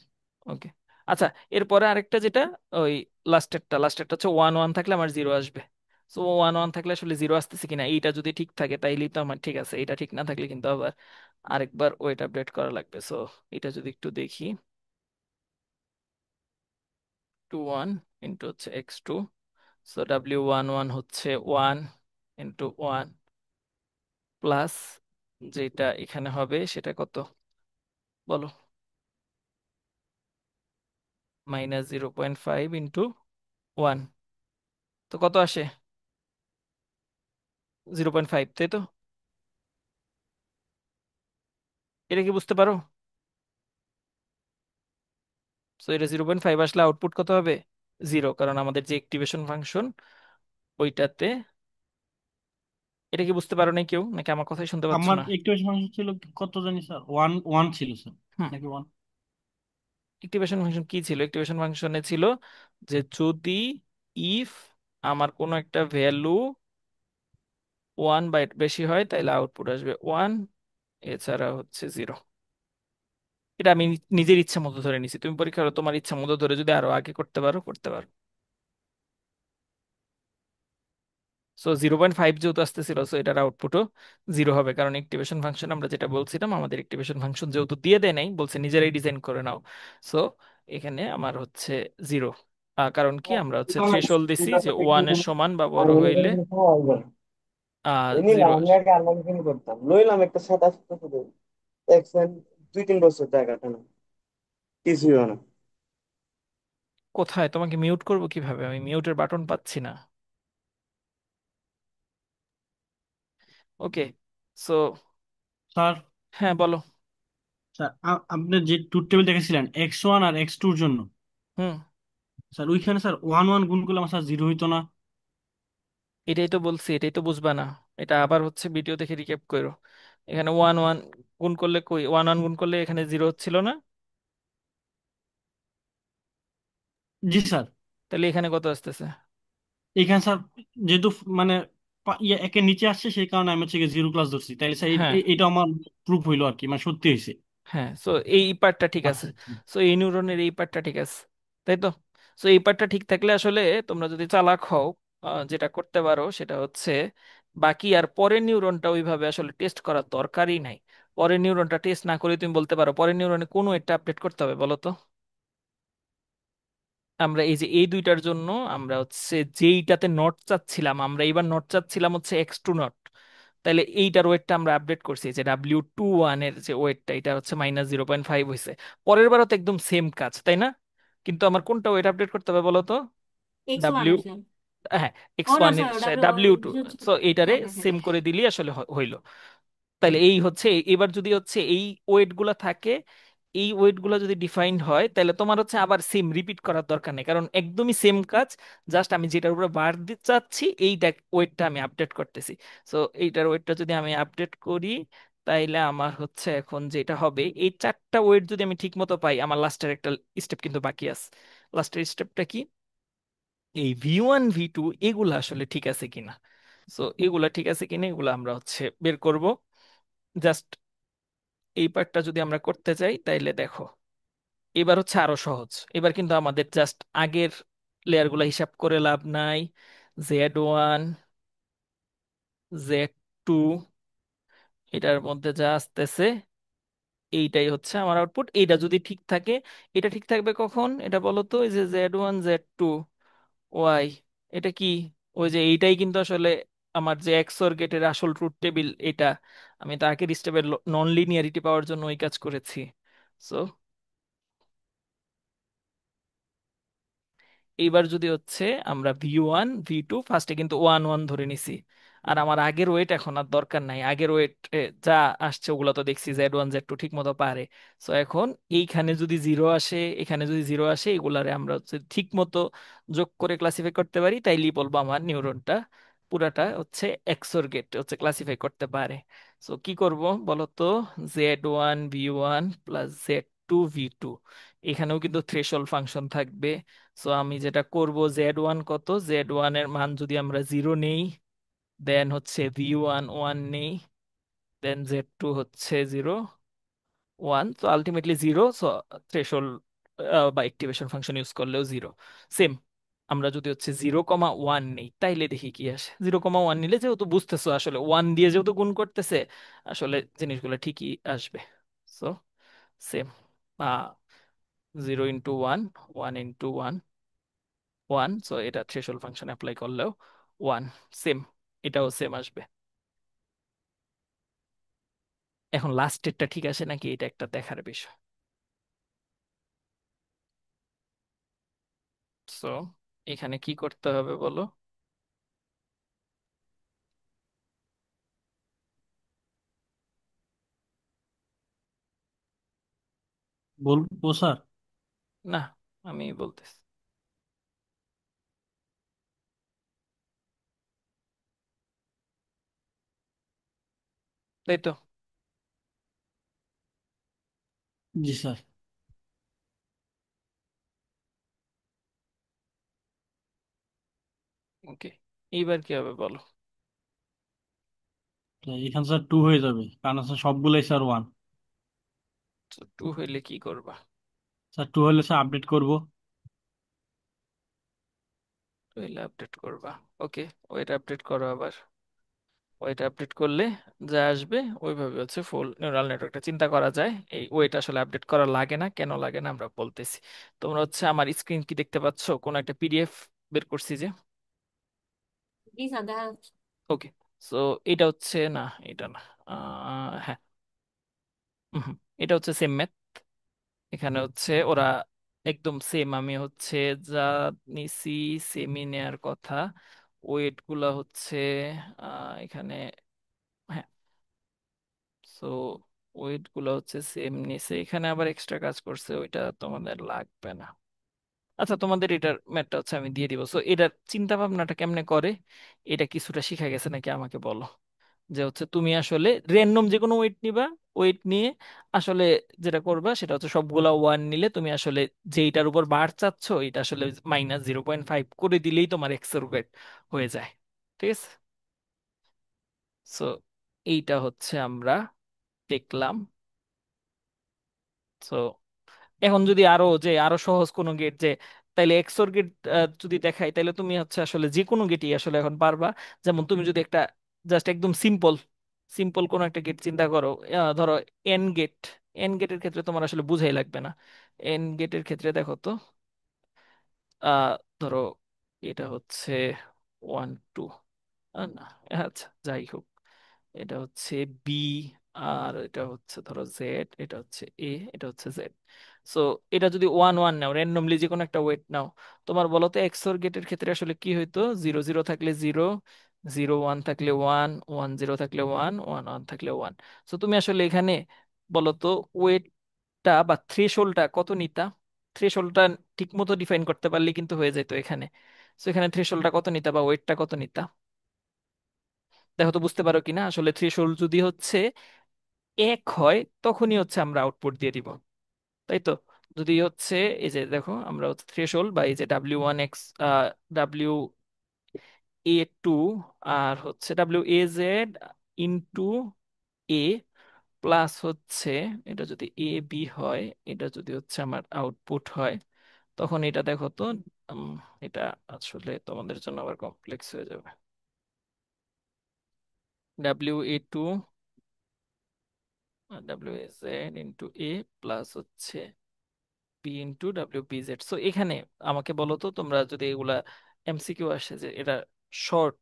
ওকে। আচ্ছা, এরপরে আরেকটা যেটা, ওই লাস্টেরটা হচ্ছে 1 1 থাকলে আমার 0 আসবে। সো 1 1 থাকলে আসলে 0 আসতেছে কিনা এইটা যদি ঠিক থাকে তাইলেই তো আমার ঠিক আছে, এটা ঠিক না থাকলে কিন্তু আবার আরেকবার ওয়েট আপডেট করা লাগবে। সো এটা যদি একটু দেখি, 2 1 ইন্টু হচ্ছে x2, সো W11 হচ্ছে 1 ইন্টু 1 প্লাস যেটা এখানে হবে সেটা কত বলো? -0.5 ইন্টু 1, তো কত আসে? 0.5, তাই তো? এটা কি বুঝতে পারো? সো এটা 0.5 আসলে আউটপুট কত হবে? 0, কারণ আমাদের যে অ্যাক্টিভেশন ফাংশন ওইটাতে। এটা কি বুঝতে পারো নাই কেউ, নাকি আমার কথাই শুনতে পাচ্ছ আমার না? একটু ফাংশন ছিল কত জানি স্যার, 1 1 ছিল স্যার, হুম। নাকি 1? অ্যাক্টিভেশন ফাংশন কি ছিল? অ্যাক্টিভেশন ফাংশনে ছিল যে যদি ইফ আমার কোনো একটা ভ্যালু 1 বা বেশি হয় তাহলে আউটপুট আসবে 1, এছাড়া হচ্ছে 0। এটা আমি নিজের ইচ্ছা মতো ধরে নিছি, তুমি পরীক্ষা হলো তোমার ইচ্ছা মতো ধরে যদি আরো আগে করতে পারো করতে পারো। সো 0.5 যেহেতু আসতেছিল, সো এটার আউটপুটও 0 হবে, কারণ অ্যাক্টিভেশন ফাংশন আমরা যেটা বলছিলাম, আমাদের অ্যাক্টিভেশন ফাংশন যেহেতু দিয়ে দেয় নাই, বলছে নিজেরাই ডিজাইন করে নাও। সো এখানে আমার হচ্ছে 0। কারণ কি আমরা হচ্ছে থ্রেশহোল্ড দিছি যে 1 এর সমান বা বড় হইলে নিলাম 0 আমি আসে। আগে আনবক্সিং করতাম, লইলাম একটা 27 শুধু দেখছেন, 2 3 বছর জায়গাটা না, কিছুই হয় না। কোথায় তোমাকে মিউট করব কিভাবে? আমি মিউটের বাটন পাচ্ছি না। ওকে। সো স্যার, হ্যাঁ বলো। স্যার আপনি যে ট্রুথ টেবিল দেখেছিলেন X1 আর X2 এর জন্য, হুম। স্যার ওইখানে স্যার 1 1 গুণ করলে আমার স্যার 0 হইতো না? এটাই তো বলছি, এটাই তো বুঝবা না। এটা আবার হচ্ছে ভিডিও দেখে রিক্যাপ করো। এখানে 1 1 গুণ করলে কই, 1 1 গুণ করলে এখানে 0 হচ্ছিল না? জি স্যার। তাহলে এখানে কত আসতেছে? এখানে স্যার যেহেতু মানে একের নিচে আসছে সেই কারণে আমি হচ্ছে 0 ক্লাস ধরছি, তাইলে স্যার হ্যাঁ, এটা আমার প্রুফ হইলো আর কি, মানে সত্যি হয়েছে। হ্যাঁ, সো এই পার্টটা ঠিক আছে। আচ্ছা। সো এই নিউরনের এই পার্টটা ঠিক আছে, তাই তো? সো এই পার্টটা ঠিক থাকলে আসলে তোমরা যদি চালাক হও, যেটা করতে পারো সেটা হচ্ছে বাকি আর পরের নিউরনটা ওইভাবে আসলে টেস্ট করার দরকারই নাই। পরের নিউরনটা টেস্ট না করে তুমি বলতে পারো পরের নিউরনে কোনো একটা আপডেট করতে হবে বলো তো। আমরা এই যে এই দুইটার জন্য আমরা হচ্ছে যেইটাতে নট চাচ্ছিলাম, আমরা এইবার নট চাচ্ছিলাম হচ্ছে x2 নট। তাহলে এইটার ওয়েটটা আমরা আপডেট করছি, যে W21 এর যে ওয়েটটা এটা হচ্ছে -0.5 হয়েছে। পরের বারও তো একদম সেম কাজ, তাই না? কিন্তু আমার কোনটা ওয়েট আপডেট করতে হবে বলো তো? X1 ডাব্লিউ, আসলে। হ্যাঁ, ও না X1 এর সরি, ডাব্লিউ। W2। সো এইটারে হ্যাঁ, হ্যাঁ, হ্যাঁ। সেম করে দিলেই আসলে হইলো। তাহলে এই হচ্ছে এবার যদি হচ্ছে এই ওয়েট গুলা থাকে, এই ওয়েট গুলা যদি ডিফাইন্ড হয় তাহলে তোমার হচ্ছে আবার সেম রিপিট করার দরকার নেই, কারণ একদমই সেম কাজ। জাস্ট আমি যেটার উপরে বার দিতে চাচ্ছি এই ওয়েটটা আমি আপডেট করতেছি। সো এইটার ওয়েটটা যদি আমি আপডেট করি তাইলে আমার হচ্ছে এখন যেটা হবে, এই 4টা ওয়েট যদি আমি ঠিক মতো পাই, আমার লাস্টের একটা স্টেপ কিন্তু বাকি আছে। লাস্টের স্টেপটা কি? এই V1 V2 এগুলা আসলে ঠিক আছে কিনা। সো এগুলা ঠিক আছে কিনা এগুলা আমরা হচ্ছে বের করব। জাস্ট এই পার্টটা যদি আমরা করতে চাই তাইলে দেখো, এবার হচ্ছে আরো সহজ। এবার কিন্তু আমাদের জাস্ট আগের লেয়ার গুলা হিসাব করে লাভ নাই। Z1, Z2, এটার মধ্যে যা আসতেছে এইটাই হচ্ছে আমার আউটপুট। এইটা যদি ঠিক থাকে, এটা ঠিক থাকবে কখন এটা বলো তো? এই যে Z1 Z2 Y, এটা কি? ওই যে এইটাই কিন্তু আসলে আমার যে XOR গেটের আসল ট্রুথ টেবিল এটা। আমি তো আগের স্টেপের নন লিনিয়ারিটি পাওয়ার জন্য ওই কাজ করেছি। সো এইবার যদি হচ্ছে আমরা V1 V2 ফার্স্টে কিন্তু 1 1 ধরে নিছি, আর আমার আগের ওয়েট এখন আর দরকার নাই, আগের ওয়েট যা আসছে ওগুলো তো দেখছি Z1 Z2 ঠিক মতো পারে। সো এখন এইখানে যদি জিরো আসে, এখানে যদি জিরো আসে, এগুলারে আমরা হচ্ছে ঠিক মতো যোগ করে ক্লাসিফাই করতে পারি, তাইলেই বলবো আমার নিউরনটা পুরাটা হচ্ছে এক্সোর গেট হচ্ছে ক্লাসিফাই করতে পারে। সো কি করব বলো তো, Z1 V1 plus Z2 V2, এখানেও কিন্তু থ্রেশহোল্ড ফাংশন থাকবে। সো আমি যেটা করব, Z1 কত, Z1 এর মান যদি আমরা জিরো নেই, দেন হচ্ছে V1 1 নেই, দেন Z2 হচ্ছে 0 1, তো আলটিমেটলি জিরো। সো থ্রেশহোল্ড বা অ্যাক্টিভেশন ফাংশন ইউজ করলেও জিরো। সেম আমরা যদি হচ্ছে 0,1 নেই, তাইলে দেখি কি আসে। 0,1 নিলে যেহেতু বুঝতেছো আসলে ওয়ান দিয়ে যেহেতু গুণ করতেছে, আসলে জিনিসগুলো ঠিকই আসবে। সো সেম, 0 × 1, 1 × 1, 1, সো এটা থ্রেশহোল্ড ফাংশন অ্যাপ্লাই করলেও 1, সেম, এটাও সেম আসবে। এখন লাস্টেরটা ঠিক আছে নাকি, এটা একটা দেখার বিষয়। সো এখানে কি করতে হবে বলো। বলবো স্যার? না, আমি বলতেছি। তাই তো। জি স্যার। ওকে, এইবার কি হবে বলো। তো এখানে স্যার 2 হয়ে যাবে, কারণ স্যার সবগুলোই স্যার 1। তো 2 হইলে কি করবা? স্যার 2 হলে স্যার আপডেট করব। হইলে আপডেট করবা। ওকে, ওইটা আপডেট করো আবার। ওইটা আপডেট করলে যা আসবে ওইভাবে হচ্ছে ফুল নিউরাল নেটওয়ার্কটা চিন্তা করা যায়। এই ওইটা আসলে আপডেট করা লাগে না, কেন লাগে না আমরা বলতেছি। তোমরা হচ্ছে আমার স্ক্রিন কি দেখতে পাচ্ছ, কোন একটা পিডিএফ বের করছি যে। জি স্যার, দেখা যাচ্ছে। ওকে, সো এটা হচ্ছে না, এটা না, হ্যাঁ, এটা হচ্ছে সেম ম্যাথ। এখানে হচ্ছে ওরা একদম সেম, আমি হচ্ছে যা নিছি সেমই নেয়ার কথা। ওয়েট গুলা হচ্ছে এখানে, হ্যাঁ, সো ওয়েট গুলা হচ্ছে সেম নিছে, এখানে আবার এক্সট্রা কাজ করছে, ওইটা তোমাদের লাগবে না। আচ্ছা, তোমাদের এটার ম্যাথটা হচ্ছে আমি দিয়ে দিব। সো এটার চিন্তা ভাবনাটা কেমনে করে, এটা কিছুটা শিখা গেছে নাকি আমাকে বলো। যে হচ্ছে তুমি আসলে র্যান্ডম যে কোনো ওয়েট নিবা, ওয়েট নিয়ে আসলে যেটা করবা সেটা হচ্ছে সবগুলা ওয়ান নিলে তুমি আসলে যেইটার উপর বার চাচ্ছ এটা আসলে -0.5 করে দিলেই তোমার এক্সের ওয়েট হয়ে যায়। ঠিক আছে। সো এইটা হচ্ছে আমরা দেখলাম। সো এখন যদি আরো সহজ কোনো গেট, যে তাইলে এক্সোর গেট যদি দেখাই, তাইলে তুমি হচ্ছে আসলে যে কোনো গেটই আসলে এখন পারবা। যেমন তুমি যদি একটা জাস্ট একদম সিম্পল সিম্পল কোনো একটা গেট চিন্তা করো, ধরো এন গেট। এন গেটের ক্ষেত্রে তোমার আসলে বুঝাই লাগবে না। এন গেটের ক্ষেত্রে দেখো তো, আহ ধরো এটা হচ্ছে 1 2, না, আচ্ছা যাই হোক, এটা হচ্ছে বি, আর এটা হচ্ছে ধরো জেড, এটা হচ্ছে এ, এটা হচ্ছে জেড। সো এটা যদি 1 1 নাও, র্যান্ডমলি যে কোনো একটা ওয়েট নাও, তোমার বলো তো এক্সোর গেটের ক্ষেত্রে আসলে কি হইতো, 0 0 থাকলে 0, 0 1 থাকলে 1, 1 0 থাকলে 1, 1 1 থাকলে 1। সো তুমি আসলে এখানে বলো তো ওয়েটটা বা থ্রেশহোল্ডটা কত নিতা। থ্রেশহোল্ডটা ঠিক মতো ডিফাইন করতে পারলে কিন্তু হয়ে যেত এখানে। সো এখানে থ্রেশহোল্ডটা কত নিতা বা ওয়েটটা কত নিতা, দেখো তো বুঝতে পারো কিনা। আসলে থ্রেশহোল্ড যদি হচ্ছে 1 হয়, তখনই হচ্ছে আমরা আউটপুট দিয়ে দিব, তাই তো। যদি হচ্ছে এই যে দেখো, আমরা হচ্ছে থ্রেশহোল্ড বা এই যে W1 X, W A2, আর হচ্ছে WAZ ইন্টু এ, প্লাস হচ্ছে এটা যদি AB হয়, এটা যদি হচ্ছে আমার আউটপুট হয়, তখন এটা দেখো তো, উম, এটা আসলে তোমাদের জন্য আবার কমপ্লেক্স হয়ে যাবে। WA2, WAZ ইন্টু এ, প্লাস হচ্ছে P × WPZ। সো এখানে আমাকে বলো তো, তোমরা যদি এগুলা MCQ আসে যে এটা শর্ট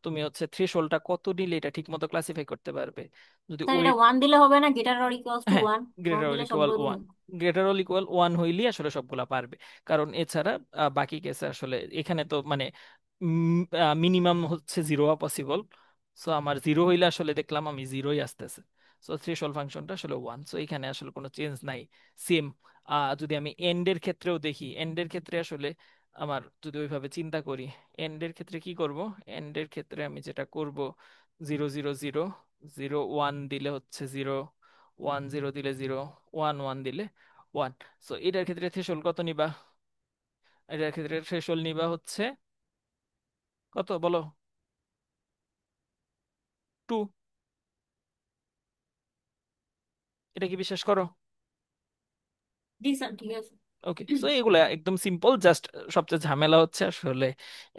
তুমি হচ্ছে থ্রেশহোল্ডটা কত নিলে এটা ঠিক মতো ক্লাসিফাই করতে পারবে। যদি স্যার এটা ওয়েট, ওয়ান দিলে হবে না, গ্রেটার অর ইকুয়ালস টু হ্যাঁ, ওয়ান? ওয়ান গ্রেটার অর দিলে ইকুয়াল সবগুলো ওয়ান, দিবে। গ্রেটার অর ইকুয়াল ওয়ান হইলেই আসলে সবগুলা পারবে। কারণ এছাড়া বাকি কেসে আসলে এখানে তো মানে মিনিমাম হচ্ছে জিরো হওয়া পসিবল। সো আমার জিরো হইলে আসলে দেখলাম আমি জিরোই আসতেছে। সো থ্রেশহোল্ড ফাংশনটা আসলে ওয়ান, সো এখানে আসলে কোনো চেঞ্জ নাই। সেম যদি আমি এন্ডের ক্ষেত্রেও দেখি, এন্ডের ক্ষেত্রে আসলে আমার যদি ওইভাবে চিন্তা করি, এন্ডের ক্ষেত্রে কি করব, এন্ডের ক্ষেত্রে আমি যেটা করব, zero zero zero, zero one দিলে হচ্ছে জিরো, ওয়ান জিরো দিলে জিরো, ওয়ান ওয়ান দিলে ওয়ান। সো এটার ক্ষেত্রে থ্রেশহোল্ড কত নিবা? এটার ক্ষেত্রে থ্রেশহোল্ড নিবা হচ্ছে কত বলো? টু। এটা কি বিশ্বাস করো? জি স্যার, ঠিক আছে। ওকে, সো এগুলা একদম সিম্পল, জাস্ট সবচেয়ে ঝামেলা হচ্ছে আসলে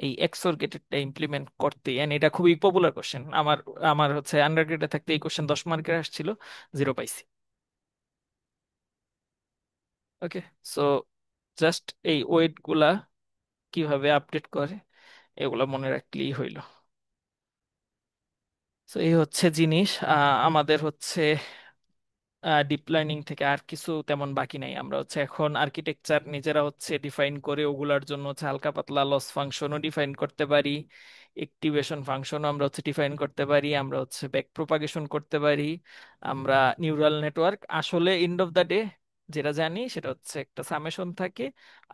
এই এক্সওর গেটেডটা ইমপ্লিমেন্ট করতে, এন্ড এটা খুবই পপুলার কোশ্চেন। আমার আমার হচ্ছে আন্ডার গ্রেডে থাকতে এই কোশ্চেন 10 মার্কের আসছিল, জিরো পাইছি। ওকে, সো জাস্ট এই ওয়েট গুলা কিভাবে আপডেট করে এগুলা মনে রাখলেই হইলো। তো এই হচ্ছে জিনিস, আমাদের হচ্ছে ডিপ লার্নিং থেকে আর কিছু তেমন বাকি নাই। আমরা হচ্ছে এখন আর্কিটেকচার নিজেরা হচ্ছে ডিফাইন করে ওগুলার জন্য হচ্ছে হালকা পাতলা লস ফাংশনও ডিফাইন করতে পারি, একটিভেশন ফাংশনও আমরা হচ্ছে ডিফাইন করতে পারি, আমরা হচ্ছে ব্যাক প্রপাগেশন করতে পারি। আমরা নিউরাল নেটওয়ার্ক আসলে এন্ড অফ দা ডে যেটা জানি সেটা হচ্ছে একটা সামেশন থাকে,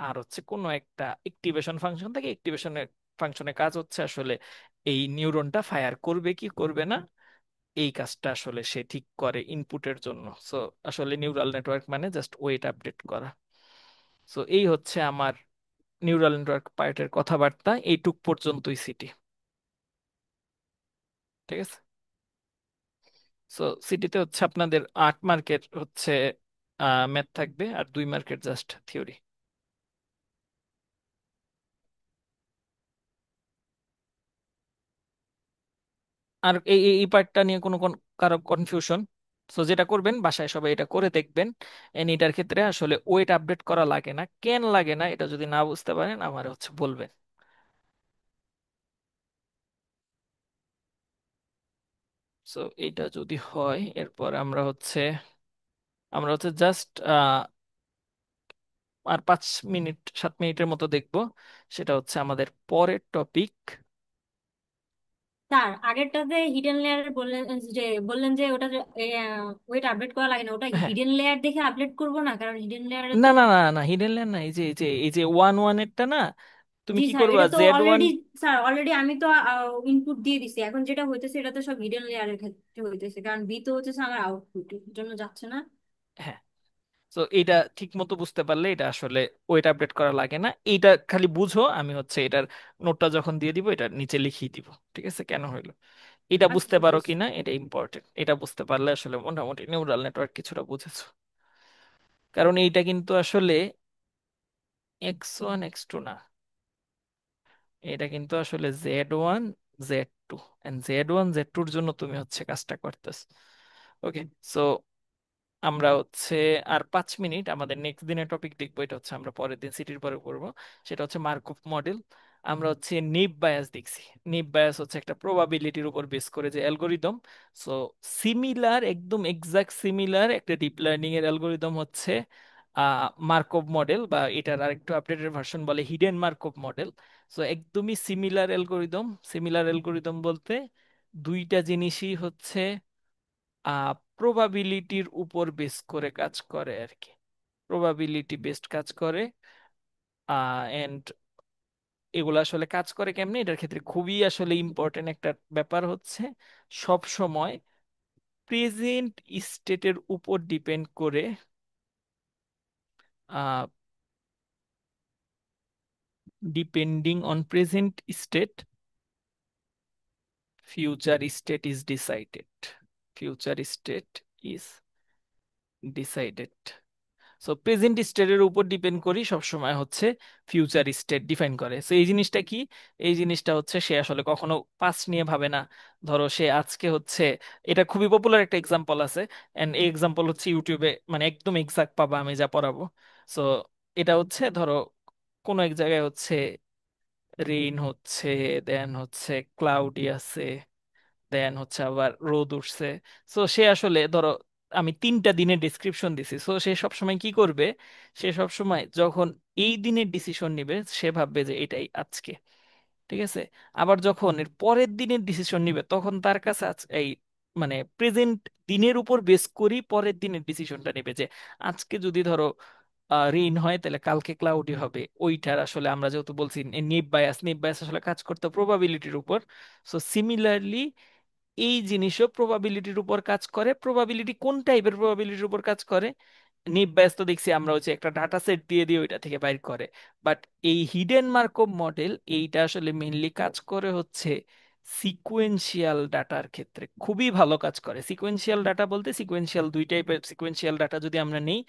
আর হচ্ছে কোনো একটা একটিভেশন ফাংশন থাকে। একটিভেশনের ফাংশনের কাজ হচ্ছে আসলে এই নিউরনটা ফায়ার করবে কি করবে না, এই কাজটা আসলে সে ঠিক করে ইনপুটের জন্য। সো আসলে নিউরাল নেটওয়ার্ক মানে জাস্ট ওয়েট আপডেট করা। সো এই হচ্ছে আমার নিউরাল নেটওয়ার্ক পার্টের কথাবার্তা, এইটুক পর্যন্তই সিটি। ঠিক আছে, সো সিটিতে হচ্ছে আপনাদের 8 মার্কের হচ্ছে ম্যাথ থাকবে, আর 2 মার্কের জাস্ট থিওরি। আর এই পার্টটা নিয়ে কোনো কারো কনফিউশন? সো যেটা করবেন বাসায় সবাই এটা করে দেখবেন। এন্ড এটার ক্ষেত্রে আসলে ওয়েট আপডেট করা লাগে না, কেন লাগে না এটা যদি না বুঝতে পারেন আমার হচ্ছে বলবেন। সো এটা যদি হয় এরপর আমরা হচ্ছে জাস্ট আর 5 মিনিট 7 মিনিটের মতো দেখবো। সেটা হচ্ছে আমাদের পরের টপিক। স্যার আগেরটাতে হিডেন লেয়ার বললেন, যে বললেন যে ওটা ওয়েট আপডেট করা লাগে না, ওটা হ্যাঁ, হিডেন লেয়ার দেখে আপডেট করবো না? কারণ হিডেন লেয়ারে না তো। না না না, হিডেন লেয়ার না, এই যে ওয়ান ওয়ানেরটা না, তুমি জি কি স্যার, করবা, এটা তো Z one. Already, sir already আমি তো ইনপুট দিয়ে দিছি। এখন যেটা হইতেছে এটা তো সব হিডেন লেয়ারের ক্ষেত্রে হইতেছে, কারণ বি তো হচ্ছে আমার আউটপুট জন্য যাচ্ছে না। হ্যাঁ, তো এটা ঠিক মতো বুঝতে পারলে এটা আসলে ওয়েট আপডেট করা লাগে না। এইটা খালি বুঝো, আমি হচ্ছে এটার নোটটা যখন দিয়ে দিব এটা নিচে লিখিয়ে দিব। ঠিক আছে, কেন হইলো এটা আচ্ছা বুঝতে ঠিক পারো আছে। কিনা এটা ইম্পর্টেন্ট। এটা বুঝতে পারলে আসলে মোটামুটি নিউরাল নেটওয়ার্ক কিছুটা বুঝেছো। কারণ এইটা কিন্তু আসলে X1 X2 না, এটা কিন্তু আসলে Z1 Z2, এন্ড Z1 Z2-র জন্য তুমি হচ্ছে কাজটা করতেছ। ওকে, সো আমরা হচ্ছে আর 5 মিনিট আমাদের নেক্সট দিনের টপিক দেখবো, এটা হচ্ছে আমরা পরের দিন সিটির পরে করবো। সেটা হচ্ছে মার্কভ মডেল। আমরা হচ্ছে নেইভ বায়াস দেখছি। নেইভ বায়াস হচ্ছে একটা প্রবাবিলিটির উপর বেস করে যে অ্যালগোরিদম। সো সিমিলার, একদম এক্সাক্ট সিমিলার একটা ডিপ লার্নিং এর অ্যালগোরিদম হচ্ছে মার্কভ মডেল, বা এটার আরেকটু আপডেটেড ভার্সন বলে হিডেন মার্কভ মডেল। সো একদমই সিমিলার অ্যালগোরিদম। সিমিলার অ্যালগোরিদম বলতে দুইটা জিনিসই হচ্ছে প্রবাবিলিটির উপর বেস করে কাজ করে আর কি, প্রবাবিলিটি বেসড কাজ করে। এন্ড এগুলো আসলে কাজ করে কেমনে, এটার ক্ষেত্রে খুবই আসলে ইম্পর্টেন্ট একটা ব্যাপার হচ্ছে সব সময় প্রেজেন্ট স্টেটের উপর ডিপেন্ড করে depending on present state future state is decided, future state is decided. So present স্টেটের উপর ডিপেন্ড করি সব সময় হচ্ছে ফিউচার স্টেট ডিফাইন করে। সো এই জিনিসটা কি, এই জিনিসটা হচ্ছে সে আসলে কখনো পাস্ট নিয়ে ভাবে না। ধরো সে আজকে হচ্ছে, এটা খুবই পপুলার একটা এক্সাম্পল আছে, এন্ড এই এক্সাম্পল হচ্ছে ইউটিউবে মানে একদম এক্সাক্ট পাবা আমি যা পড়াবো। সো এটা হচ্ছে ধরো কোনো এক জায়গায় হচ্ছে রেইন হচ্ছে, দেন হচ্ছে ক্লাউডি আছে, দেন হচ্ছে আবার রোদ উঠছে। সো সে আসলে ধরো আমি 3টা দিনের ডিসক্রিপশন দিছি, সো সে সবসময় কি করবে, সে সবসময় যখন এই দিনের ডিসিশন নিবে সে ভাববে যে এটাই আজকে, ঠিক আছে। আবার যখন এর পরের দিনের ডিসিশন নিবে তখন তার কাছে এই মানে প্রেজেন্ট দিনের উপর বেস করি পরের দিনের ডিসিশনটা নেবে, যে আজকে যদি ধরো রেইন হয় তাহলে কালকে ক্লাউডি হবে। ওইটার আসলে আমরা যেহেতু বলছি নেব বায়াস আসলে কাজ করতে প্রবাবিলিটির উপর। সো সিমিলারলি এই জিনিসও প্রবাবিলিটির উপর কাজ করে। প্রবাবিলিটি কোন টাইপের প্রবাবিলিটির উপর কাজ করে, নিব বায়াস তো দেখছি আমরা হচ্ছে একটা ডাটা সেট দিয়ে দিয়ে ওইটা থেকে বাইর করে। বাট এই হিডেন মার্কভ মডেল এইটা আসলে মেইনলি কাজ করে হচ্ছে সিকুয়েন্সিয়াল ডাটার ক্ষেত্রে খুবই ভালো কাজ করে। সিকুয়েন্সিয়াল ডাটা বলতে সিকুয়েন্সিয়াল দুই টাইপের সিকুয়েন্সিয়াল ডাটা যদি আমরা নেই,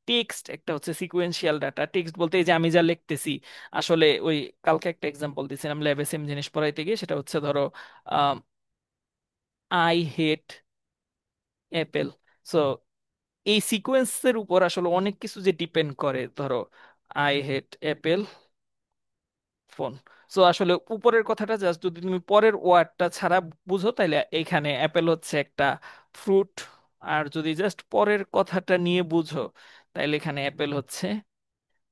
টেক্সট একটা হচ্ছে সিকুয়েন্সিয়াল ডাটা। টেক্সট বলতে এই যে আমি যা লিখতেছি, আসলে ওই কালকে একটা এক্সাম্পল দিয়েছিলাম ল্যাবে সেম জিনিস পড়াইতে গিয়ে, সেটা হচ্ছে ধরো আই হেট অ্যাপেল। সো এই সিকোয়েন্সের উপর আসলে অনেক কিছু যে ডিপেন্ড করে, ধরো I hate Apple phone. So আসলে উপরের কথাটা জাস্ট যদি তুমি পরের ওয়ার্ডটা ছাড়া বুঝো তাহলে এখানে অ্যাপেল হচ্ছে একটা ফ্রুট, আর যদি জাস্ট পরের কথাটা নিয়ে বুঝো তাহলে এখানে অ্যাপেল হচ্ছে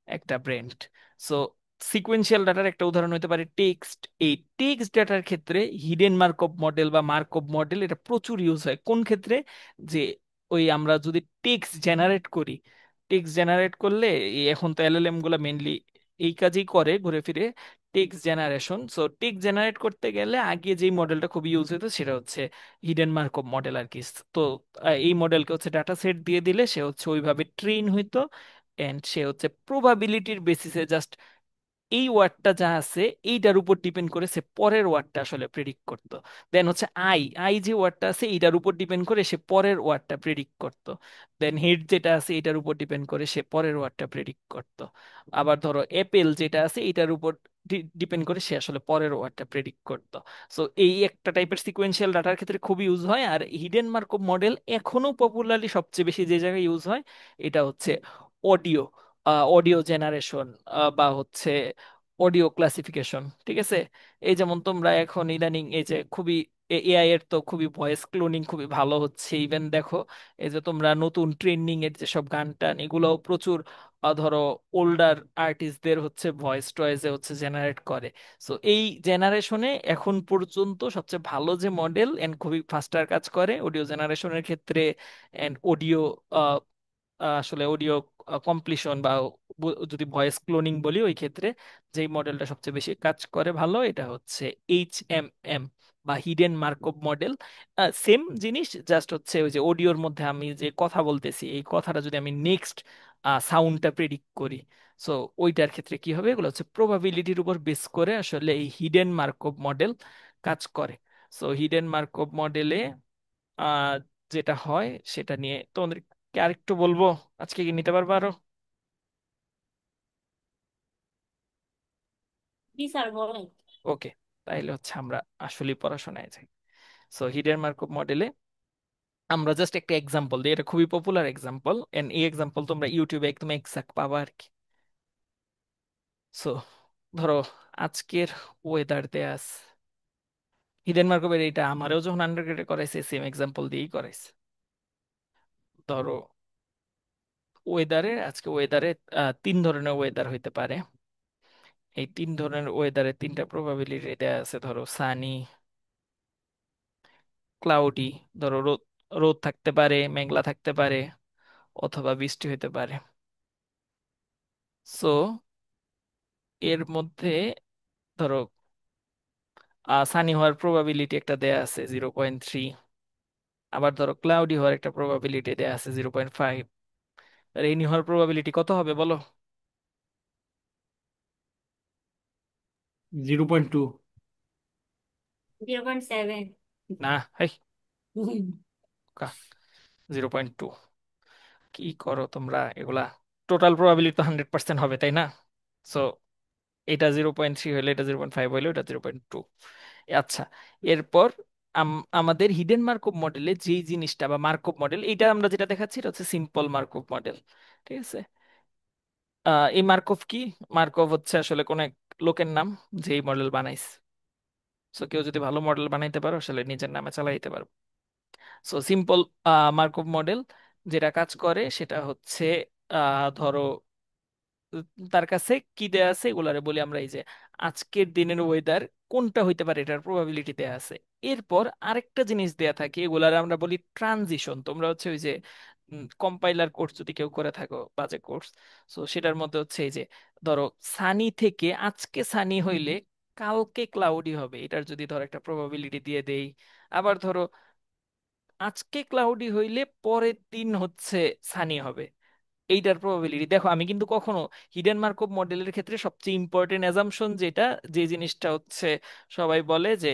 একটা ব্র্যান্ড। সো সিকোয়েন্সিয়াল ডাটার একটা উদাহরণ হতে পারে টেক্সট। এই টেক্সট ডাটার ক্ষেত্রে হিডেন মার্কভ মডেল বা মার্কভ মডেল এটা প্রচুর ইউজ হয়। কোন ক্ষেত্রে, যে ওই আমরা যদি টেক্সট জেনারেট করি, টেক্সট জেনারেট করলে এখন তো এলএলএম গুলা মেনলি এই কাজই করে ঘুরে ফিরে, text generation. So text generate করতে গেলে আগে যেই মডেলটা খুবই ইউজ হতো সেটা হচ্ছে হিডেন মার্কভ মডেল আর কি। তো এই মডেলকে হচ্ছে ডাটা সেট দিয়ে দিলে সে হচ্ছে ওইভাবে ট্রেন হইতো, এন্ড সে হচ্ছে প্রবাবিলিটির বেসিসে জাস্ট এই ওয়ার্ডটা যা আছে এইটার উপর ডিপেন্ড করে সে পরের ওয়ার্ডটা আসলে প্রেডিক্ট করতো। দেন হচ্ছে আই আই যে ওয়ার্ডটা আছে এইটার উপর ডিপেন্ড করে সে পরের ওয়ার্ডটা প্রেডিক্ট করতো। দেন হেড যেটা আছে এটার উপর ডিপেন্ড করে সে পরের ওয়ার্ডটা প্রেডিক্ট করতো। আবার ধরো অ্যাপেল যেটা আছে এটার উপর ডিপেন্ড করে সে আসলে পরের ওয়ার্ডটা প্রেডিক্ট করতো। সো এই একটা টাইপের সিকোয়েন্সিয়াল ডাটার ক্ষেত্রে খুবই ইউজ হয়। আর হিডেন মার্কভ মডেল এখনো পপুলারলি সবচেয়ে বেশি যে জায়গায় ইউজ হয় এটা হচ্ছে অডিও, অডিও জেনারেশন বা হচ্ছে অডিও ক্লাসিফিকেশন, ঠিক আছে। এই যেমন তোমরা এখন ইদানিং এই যে খুবই এআই এর তো খুবই ভয়েস ক্লোনিং খুবই ভালো হচ্ছে। ইভেন দেখো এই যে তোমরা নতুন ট্রেন্ডিং এর যেসব গান টান এগুলোও প্রচুর ধরো ওল্ডার আর্টিস্টদের হচ্ছে ভয়েস টয়েসে হচ্ছে জেনারেট করে। সো এই জেনারেশনে এখন পর্যন্ত সবচেয়ে ভালো যে মডেল এন্ড খুবই ফাস্টার কাজ করে অডিও জেনারেশনের ক্ষেত্রে, এন্ড অডিও আসলে অডিও কমপ্লিশন বা যদি ভয়েস ক্লোনিং বলি ওই ক্ষেত্রে যেই মডেলটা সবচেয়ে বেশি কাজ করে ভালো এটা হচ্ছে HMM বা হিডেন মার্কভ মডেল। সেম জিনিস, জাস্ট হচ্ছে ওই যে অডিওর মধ্যে আমি যে কথা বলতেছি এই কথাটা যদি আমি নেক্সট সাউন্ডটা প্রেডিক্ট করি, সো ওইটার ক্ষেত্রে কি হবে, এগুলো হচ্ছে প্রবাবিলিটির উপর বেস করে আসলে এই হিডেন মার্কভ মডেল কাজ করে। সো হিডেন মার্কভ মডেলে আহ যেটা হয় সেটা নিয়ে তোমাদেরকে আরেকটু বলবো। আজকে কি নিতে পারবো আরো? জি স্যার বলেন। ওকে, তাইলে হচ্ছে আমরা আসলে পড়াশোনায় যাই। সো হিডেন মার্কভ মডেলে আমরা জাস্ট একটা এক্সাম্পল দিই, এটা খুবই পপুলার এক্সাম্পল, এন্ড এই এক্সাম্পল তোমরা ইউটিউবে একদম এক্সাক্ট পাবা আর কি। সো ধরো আজকের ওয়েদার দেয়া আছে, হিডেন মার্কভের এটা আমারও যখন আন্ডারগ্রেডে করাইছে সেম এক্সাম্পল দিয়েই করাইছে। ধরো আজকে ওয়েদারে 3 ধরনের ওয়েদার হইতে পারে। এই 3 ধরনের ওয়েদারের 3টা প্রবাবিলিটি দেয়া আছে, ধরো সানি, ক্লাউডি, ধরো রোদ, রোদ থাকতে পারে, মেঘলা থাকতে পারে, অথবা বৃষ্টি হতে পারে। সো এর মধ্যে ধরো সানি হওয়ার প্রবাবিলিটি একটা দেয়া আছে 0.3। আবার ধরো ক্লাউডি হওয়ার একটা প্রবাবিলিটি দেয়া আছে 0.5। রেইনি হওয়ার প্রবাবিলিটি কত হবে বলো? 0.2। 0.7। না, হাই, 0.2? কি করো তোমরা এগুলা? টোটাল প্রবাবিলিটি তো 100% হবে, তাই না? সো এটা 0.3 হলে এটা 0.5 হলে এটা 0.2। আচ্ছা, এরপর আমাদের হিডেন মার্কভ মডেলে যেই জিনিসটা বা মার্কভ মডেল এটা আমরা যেটা দেখাচ্ছি এটা হচ্ছে সিম্পল মার্কভ মডেল, ঠিক আছে। এই মার্কভ কি? মার্কভ হচ্ছে আসলে কোন এক লোকের নাম, যেই মডেল বানাইছে। সো কেউ যদি ভালো মডেল বানাইতে পারো আসলে নিজের নামে চালাইতে পারো। সো সিম্পল মার্কভ মডেল যেটা কাজ করে সেটা হচ্ছে, ধরো তার কাছে কি দেয়া আছে এগুলারে বলি আমরা, এই যে আজকের দিনের ওয়েদার কোনটা হইতে পারে এটার প্রবাবিলিটি দেয়া আছে। এরপর আরেকটা জিনিস দেয়া থাকে, এগুলার আমরা বলি ট্রানজিশন। তোমরা হচ্ছে ওই যে কম্পাইলার কোর্স যদি কেউ করে থাকো, বাজে কোর্স, সো সেটার মধ্যে হচ্ছে এই যে ধরো সানি থেকে আজকে সানি হইলে কালকে ক্লাউডি হবে, এটার যদি ধরো একটা প্রবাবিলিটি দিয়ে দেই। আবার ধরো আজকে ক্লাউডি হইলে পরের দিন হচ্ছে সানি হবে, এইটার প্রবাবিলিটি দেখো। আমি কিন্তু কখনো হিডেন মার্কভ মডেলের ক্ষেত্রে সবচেয়ে ইম্পর্টেন্ট অ্যাজাম্পশন যেটা, যে জিনিসটা হচ্ছে সবাই বলে যে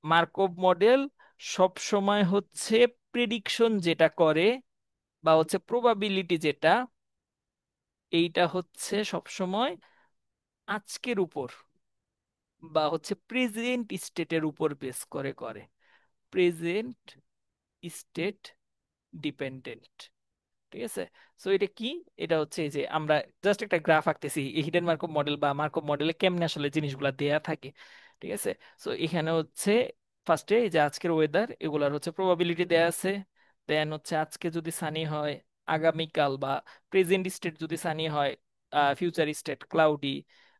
মার্কভ মডেল সব সময় হচ্ছে প্রেডিকশন যেটা করে বা হচ্ছে প্রবাবিলিটি যেটা, এইটা হচ্ছে সব সময় আজকের উপর বা হচ্ছে প্রেজেন্ট স্টেটের উপর বেস করে করে, প্রেজেন্ট স্টেট ডিপেন্ডেন্ট। ঠিক আছে। সো এটা কি, এটা হচ্ছে এই যে আমরা জাস্ট একটা গ্রাফ আঁকতেছি হিডেন মার্কভ মডেল বা মার্কভ মডেলে কেমনে আসলে জিনিসগুলো দেয়া থাকে। ঠিক আছে। সো এখানে হচ্ছে ফার্স্টে এই যে আজকের ওয়েদার এগুলার হচ্ছে প্রবাবিলিটি দেয়া আছে। দেন হচ্ছে আজকে যদি সানি হয়, আগামীকাল বা প্রেজেন্ট স্টেট যদি সানি হয়, ফিউচার স্টেট ক্লাউডি,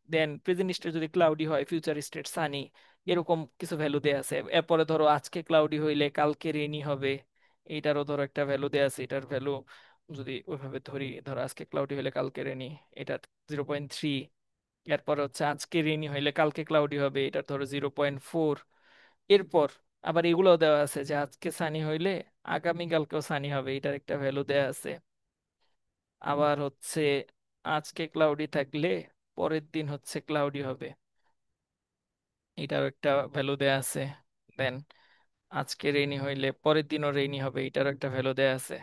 দেন প্রেজেন্ট স্টেট যদি ক্লাউডি হয়, ফিউচার স্টেট সানি, এরকম কিছু ভ্যালু দেয়া আছে। এরপরে ধরো আজকে ক্লাউডি হইলে কালকে রেনি হবে, এইটারও ধরো একটা ভ্যালু দেয়া আছে। এটার ভ্যালু যদি ওইভাবে ধরি, ধরো আজকে ক্লাউডি হলে কালকে রেনি, এটা 0.3। এরপর হচ্ছে আজকে রেনি হইলে কালকে ক্লাউডি হবে, এটা ধরো 0.4। এরপর আবার এগুলোও দেওয়া আছে যে আজকে সানি হইলে আগামীকালকেও সানি হবে, এটার একটা ভ্যালু দেওয়া আছে। আবার হচ্ছে আজকে ক্লাউডি থাকলে পরের দিন হচ্ছে ক্লাউডি হবে, এটারও একটা ভ্যালু দেওয়া আছে। দেন আজকে রেইনি হইলে পরের দিনও রেইনি হবে, এটারও একটা ভ্যালু দেওয়া আছে।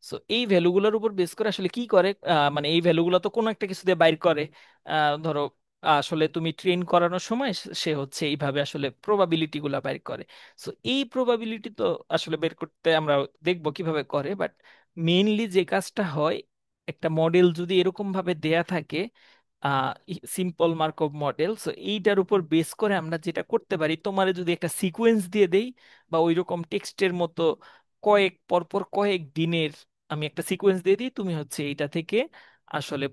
সো এই ভ্যালুগুলোর উপর বেস করে আসলে কি করে, মানে এই ভ্যালুগুলো তো কোনো একটা কিছু দিয়ে বাইর করে। ধরো আসলে তুমি ট্রেন করানোর সময় সে হচ্ছে এইভাবে আসলে প্রবাবিলিটি গুলা বাইর করে। সো এই প্রবাবিলিটি তো আসলে বের করতে আমরা দেখবো কিভাবে করে, বাট মেইনলি যে কাজটা হয়, একটা মডেল যদি এরকম ভাবে দেয়া থাকে, সিম্পল মার্কভ মডেল, সো এইটার উপর বেস করে আমরা যেটা করতে পারি, তোমারে যদি একটা সিকোয়েন্স দিয়ে দেই বা ওইরকম টেক্সটের মতো কয়েক পরপর কয়েক দিনের আমি একটা সিকোয়েন্স দিয়ে দিই, তুমি হচ্ছে এইটা থেকে আসলে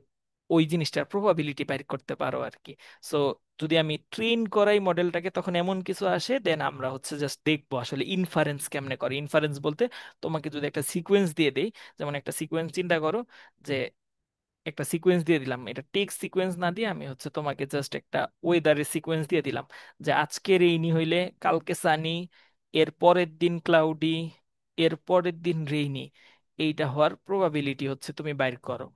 ওই জিনিসটার প্রবাবিলিটি বের করতে পারো আর কি। সো যদি আমি ট্রেন করাই মডেলটাকে তখন এমন কিছু আসে, দেন আমরা হচ্ছে জাস্ট দেখবো আসলে ইনফারেন্স কেমনে করে। ইনফারেন্স বলতে তোমাকে যদি একটা সিকোয়েন্স দিয়ে দেই, যেমন একটা সিকোয়েন্স চিন্তা করো যে একটা সিকোয়েন্স দিয়ে দিলাম, এটা টেক্সট সিকোয়েন্স না দিয়ে আমি হচ্ছে তোমাকে জাস্ট একটা ওয়েদারের সিকোয়েন্স দিয়ে দিলাম, যে আজকে রেইনি হইলে কালকে সানি, এর পরের দিন ক্লাউডি, এর পরের দিন রেইনি, এইটা হওয়ার প্রবাবিলিটি হচ্ছে তুমি বাইর করো।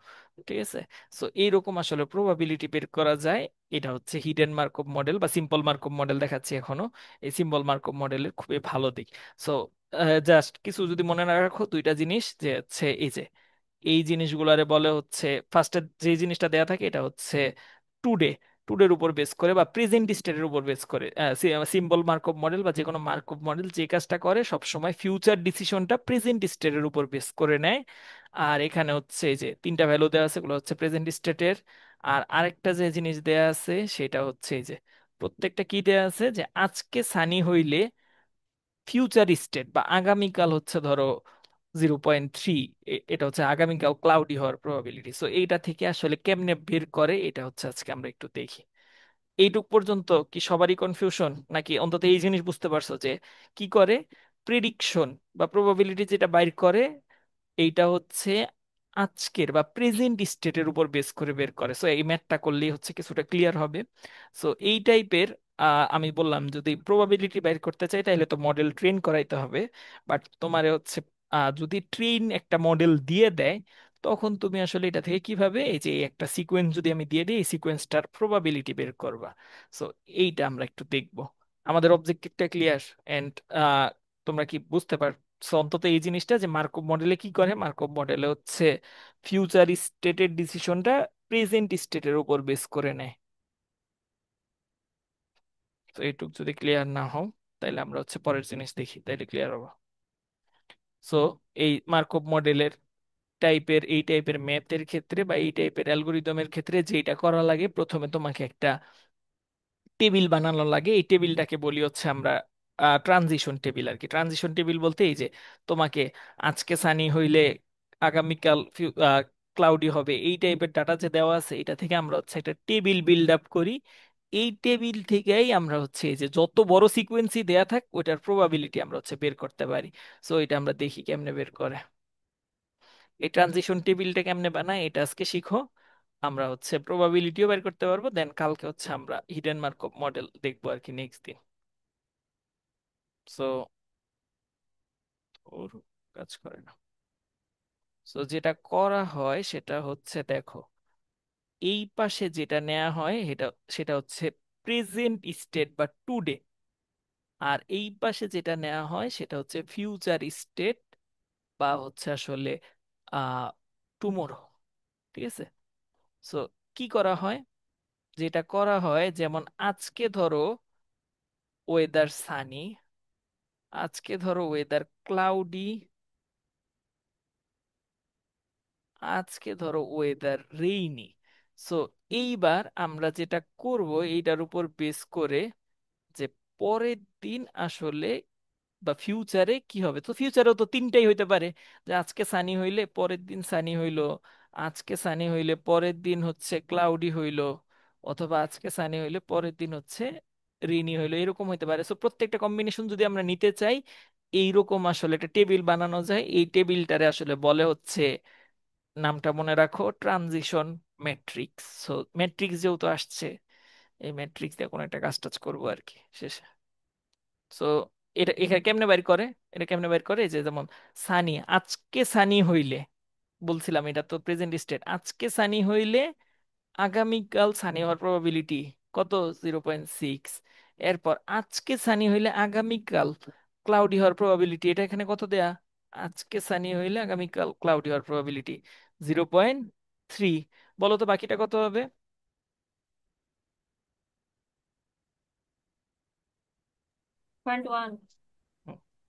ঠিক আছে। সো এইরকম আসলে প্রবাবিলিটি বের করা যায়। এটা হচ্ছে হিডেন মার্কভ মডেল বা সিম্পল মার্কভ মডেল দেখাচ্ছি এখনো, এই সিম্পল মার্কভ মডেলের খুবই ভালো দিক। সো জাস্ট কিছু যদি মনে না রাখো, দুইটা জিনিস যে হচ্ছে এই যে এই জিনিসগুলারে বলে হচ্ছে, ফার্স্টে যে জিনিসটা দেয়া থাকে এটা হচ্ছে টুডে, টুডের উপর বেস করে বা প্রেজেন্ট স্টেটের উপর বেস করে। সিম্বল মার্কভ মডেল বা যে কোনো মার্কভ মডেল যে কাজটা করে সব সময় ফিউচার ডিসিশনটা প্রেজেন্ট স্টেটের উপর বেস করে নেয়। আর এখানে হচ্ছে এই যে তিনটা ভ্যালু দেওয়া আছে, এগুলো হচ্ছে প্রেজেন্ট স্টেটের। আর আরেকটা যে জিনিস দেয়া আছে সেটা হচ্ছে এই যে প্রত্যেকটা কি দেয়া আছে, যে আজকে সানি হইলে ফিউচার স্টেট বা আগামীকাল হচ্ছে ধরো 0.3, এটা হচ্ছে আগামীকাল ক্লাউডি হওয়ার প্রবাবিলিটি। সো এইটা থেকে আসলে কেমনে বের করে এটা হচ্ছে আজকে আমরা একটু দেখি। এইটুক পর্যন্ত কি সবারই কনফিউশন, নাকি অন্তত এই জিনিস বুঝতে পারছো যে কি করে প্রেডিকশন বা প্রবাবিলিটি যেটা বাইর করে, এইটা হচ্ছে আজকের বা প্রেজেন্ট স্টেটের উপর বেস করে বের করে। সো এই ম্যাথটা করলেই হচ্ছে কিছুটা ক্লিয়ার হবে। সো এই টাইপের আমি বললাম যদি প্রবাবিলিটি বাইর করতে চাই তাহলে তো মডেল ট্রেন করাইতে হবে। বাট তোমারে হচ্ছে যদি ট্রেন একটা মডেল দিয়ে দেয়, তখন তুমি আসলে এটা থেকে কিভাবে এই যে একটা সিকোয়েন্স যদি আমি দিয়ে দিই, এই সিকোয়েন্সটার প্রবাবিলিটি বের করবা। সো এইটা আমরা একটু দেখবো। আমাদের অবজেক্টিভটা ক্লিয়ার এন্ড তোমরা কি বুঝতে পারছো অন্তত এই জিনিসটা, যে মার্কভ মডেলে কি করে? মার্কভ মডেলে হচ্ছে ফিউচার স্টেটের ডিসিশনটা প্রেজেন্ট স্টেটের উপর বেস করে নেয়। তো এইটুক যদি ক্লিয়ার না হও তাহলে আমরা হচ্ছে পরের জিনিস দেখি, তাইলে ক্লিয়ার হবো। সো এই মার্কভ মডেলের টাইপের এই টাইপের ম্যাথের ক্ষেত্রে বা এই টাইপের অ্যালগোরিদমের ক্ষেত্রে যেটা করা লাগে, প্রথমে তোমাকে একটা টেবিল বানানো লাগে। এই টেবিলটাকে বলি হচ্ছে আমরা ট্রানজিশন টেবিল আর কি। ট্রানজিশন টেবিল বলতে এই যে তোমাকে আজকে সানি হইলে আগামীকাল ক্লাউডি হবে, এই টাইপের ডাটা যে দেওয়া আছে, এটা থেকে আমরা হচ্ছে একটা টেবিল বিল্ড আপ করি। এই টেবিল থেকেই আমরা হচ্ছে এই যে যত বড় সিকোয়েন্সই দেয়া থাক ওইটার প্রবাবিলিটি আমরা হচ্ছে বের করতে পারি। সো এটা আমরা দেখি কেমনে বের করে। এই ট্রানজিশন টেবিলটা কেমনে বানায় এটা আজকে শিখো। আমরা হচ্ছে প্রবাবিলিটিও বের করতে পারবো, দেন কালকে হচ্ছে আমরা হিডেন মার্কভ মডেল দেখবো আর কি নেক্সট দিন। সো ওর কাজ করে না। সো যেটা করা হয় সেটা হচ্ছে দেখো, এই পাশে যেটা নেওয়া হয় সেটা সেটা হচ্ছে প্রেজেন্ট স্টেট বা টুডে, আর এই পাশে যেটা নেওয়া হয় সেটা হচ্ছে ফিউচার স্টেট বা হচ্ছে আসলে টুমোরো। ঠিক আছে। সো কি করা হয়, যেটা করা হয় যেমন আজকে ধরো ওয়েদার সানি, আজকে ধরো ওয়েদার ক্লাউডি, আজকে ধরো ওয়েদার রেইনি। সো এইবার আমরা যেটা করব এইটার উপর বেস করে যে পরের দিন আসলে বা ফিউচারে কি হবে। তো ফিউচারেও তো তিনটাই হইতে পারে, যে আজকে সানি হইলে পরের দিন সানি হইলো, আজকে সানি হইলে পরের দিন হচ্ছে ক্লাউডি হইলো, অথবা আজকে সানি হইলে পরের দিন হচ্ছে রেইনি হইলো, এরকম হইতে পারে। সো প্রত্যেকটা কম্বিনেশন যদি আমরা নিতে চাই, এইরকম আসলে একটা টেবিল বানানো যায়। এই টেবিলটারে আসলে বলে হচ্ছে, নামটা মনে রাখো, ট্রানজিশন ম্যাট্রিক্স। সো ম্যাট্রিক্স যেহেতু আসছে, এই ম্যাট্রিক্স দিয়ে কোনো একটা কাজ টাজ করবো আর কি শেষে। সো এটা এখানে কেমনে বাইর করে, এটা কেমনে বাইর করে, এই যে যেমন সানি, আজকে সানি হইলে, বলছিলাম এটা তো প্রেজেন্ট স্টেট, আজকে সানি হইলে আগামীকাল সানি হওয়ার প্রবাবিলিটি কত, 0.6। এরপর আজকে সানি হইলে আগামীকাল ক্লাউডি হওয়ার প্রবাবিলিটি, এটা এখানে কত দেয়া, আজকে সানি হইলে আগামীকাল ক্লাউডি হওয়ার প্রবাবিলিটি 0.3। বলো তো বাকিটা কত হবে? 0.1।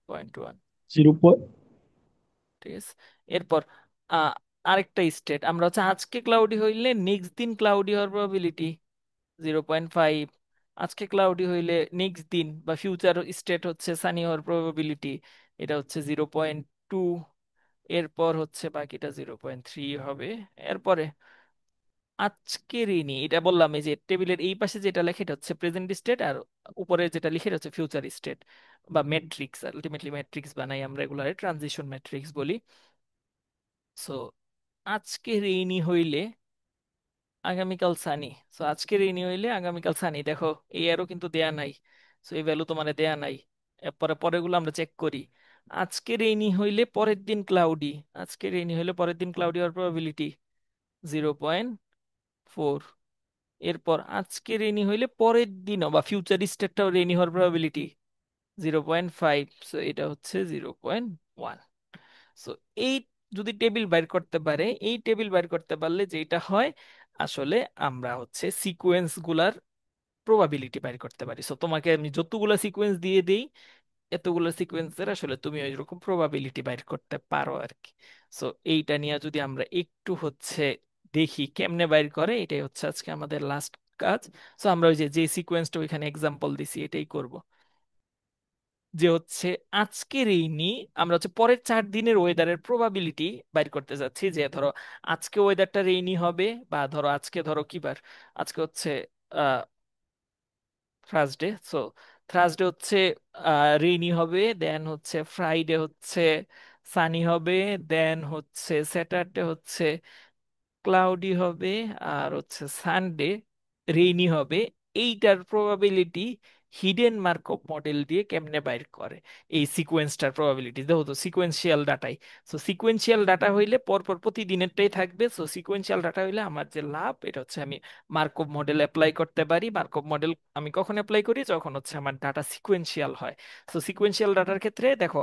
0.1। 0. ঠিক আছে। এরপর আহ, আরেকটা স্টেট আমরা হচ্ছে আজকে ক্লাউডি হইলে নেক্সট দিন ক্লাউডি হওয়ার প্রবাবিলিটি 0.5। আজকে ক্লাউডি হইলে নেক্সট দিন বা ফিউচার স্টেট হচ্ছে সানি হওয়ার প্রবাবিলিটি, এটা হচ্ছে 0.2। এরপর হচ্ছে বাকিটা 0.3 হবে। এরপরে আজকের ইনি, এটা বললাম এই যে টেবিলের এই পাশে যেটা লেখে এটা হচ্ছে প্রেজেন্ট স্টেট, আর উপরে যেটা লিখে এটা হচ্ছে ফিউচার স্টেট বা ম্যাট্রিক্স। আলটিমেটলি ম্যাট্রিক্স বানাই আমরা, এগুলারে ট্রানজিশন ম্যাট্রিক্স বলি। সো আজকে রেইনি হইলে আগামীকাল সানি। সো আজকে রেইনি হইলে আগামীকাল সানি, দেখো এই আরো কিন্তু দেয়া নাই। সো এই ভ্যালু তো মানে দেয়া নাই। এরপরে পরেরগুলো আমরা চেক করি। আজকে রেইনি হইলে পরের দিন ক্লাউডি, আজকে রেইনি হইলে পরের দিন ক্লাউডি হওয়ার প্রবাবিলিটি 0.4। এরপর আজকে রেইনি হইলে পরের দিনও বা ফিউচার স্টেটটাও রেইনি হওয়ার প্রবাবিলিটি 0.5। সো এটা হচ্ছে 0.1। সো এই যদি টেবিল বাইর করতে পারে, এই টেবিল বাইর করতে পারলে যেটা হয় আসলে আমরা হচ্ছে সিকোয়েন্স গুলার প্রবাবিলিটি বাইর করতে পারি। সো তোমাকে আমি যতগুলো সিকোয়েন্স দিয়ে দিই, এতগুলো সিকোয়েন্সের আসলে তুমি ওইরকম প্রবাবিলিটি বাইর করতে পারো আর কি। সো এইটা নিয়ে যদি আমরা একটু হচ্ছে দেখি কেমনে বাইর করে, এটাই হচ্ছে আজকে আমাদের লাস্ট কাজ। সো আমরা ওই যে যে সিকোয়েন্সটা ওইখানে এক্সাম্পল দিছি এটাই করব। যে হচ্ছে আজকের এই নি, আমরা হচ্ছে পরের 4 দিনের ওয়েদারের প্রবাবিলিটি বাইর করতে যাচ্ছি। যে ধরো আজকে ওয়েদারটা রেইনি হবে, বা ধরো আজকে ধরো কি বার, আজকে হচ্ছে থার্সডে। সো থার্সডে হচ্ছে রেইনি হবে, দেন হচ্ছে ফ্রাইডে হচ্ছে সানি হবে, দেন হচ্ছে স্যাটারডে হচ্ছে ক্লাউডি হবে, আর হচ্ছে সানডে রেইনি হবে। এইটার প্রবাবিলিটি হিডেন মার্কভ মডেল দিয়ে কেমনে বাইর করে, এই সিকোয়েন্সটার প্রবাবিলিটি দেখো তো, সিকোয়েন্সিয়াল ডাটাই। সো সিকোয়েন্সিয়াল ডাটা হইলে পরপর প্রতিদিনেরটাই থাকবে। সো সিকোয়েন্সিয়াল ডাটা হইলে আমার যে লাভ, এটা হচ্ছে আমি মার্কভ মডেল অ্যাপ্লাই করতে পারি। মার্কভ মডেল আমি কখন অ্যাপ্লাই করি, যখন হচ্ছে আমার ডাটা সিকোয়েন্সিয়াল হয়। সো সিকোয়েন্সিয়াল ডাটার ক্ষেত্রে দেখো,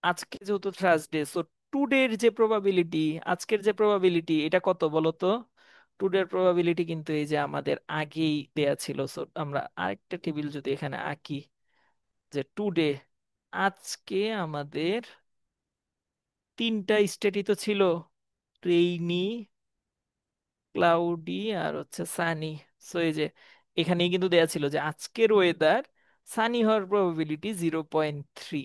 আজকে যেহেতু থার্সডে, সো টুডের যে প্রবাবিলিটি, আজকের যে প্রবাবিলিটি, এটা কত বলো তো। টুডের প্রবাবিলিটি কিন্তু এই যে আমাদের আগেই দেয়া ছিল। সো আমরা আরেকটা টেবিল যদি এখানে আঁকি, যে টুডে, আজকে আমাদের তিনটা স্টেটই তো ছিল, রেইনি, ক্লাউডি আর হচ্ছে সানি। সো এই যে এখানেই কিন্তু দেয়া ছিল যে আজকের ওয়েদার সানি হওয়ার প্রবাবিলিটি 0.3।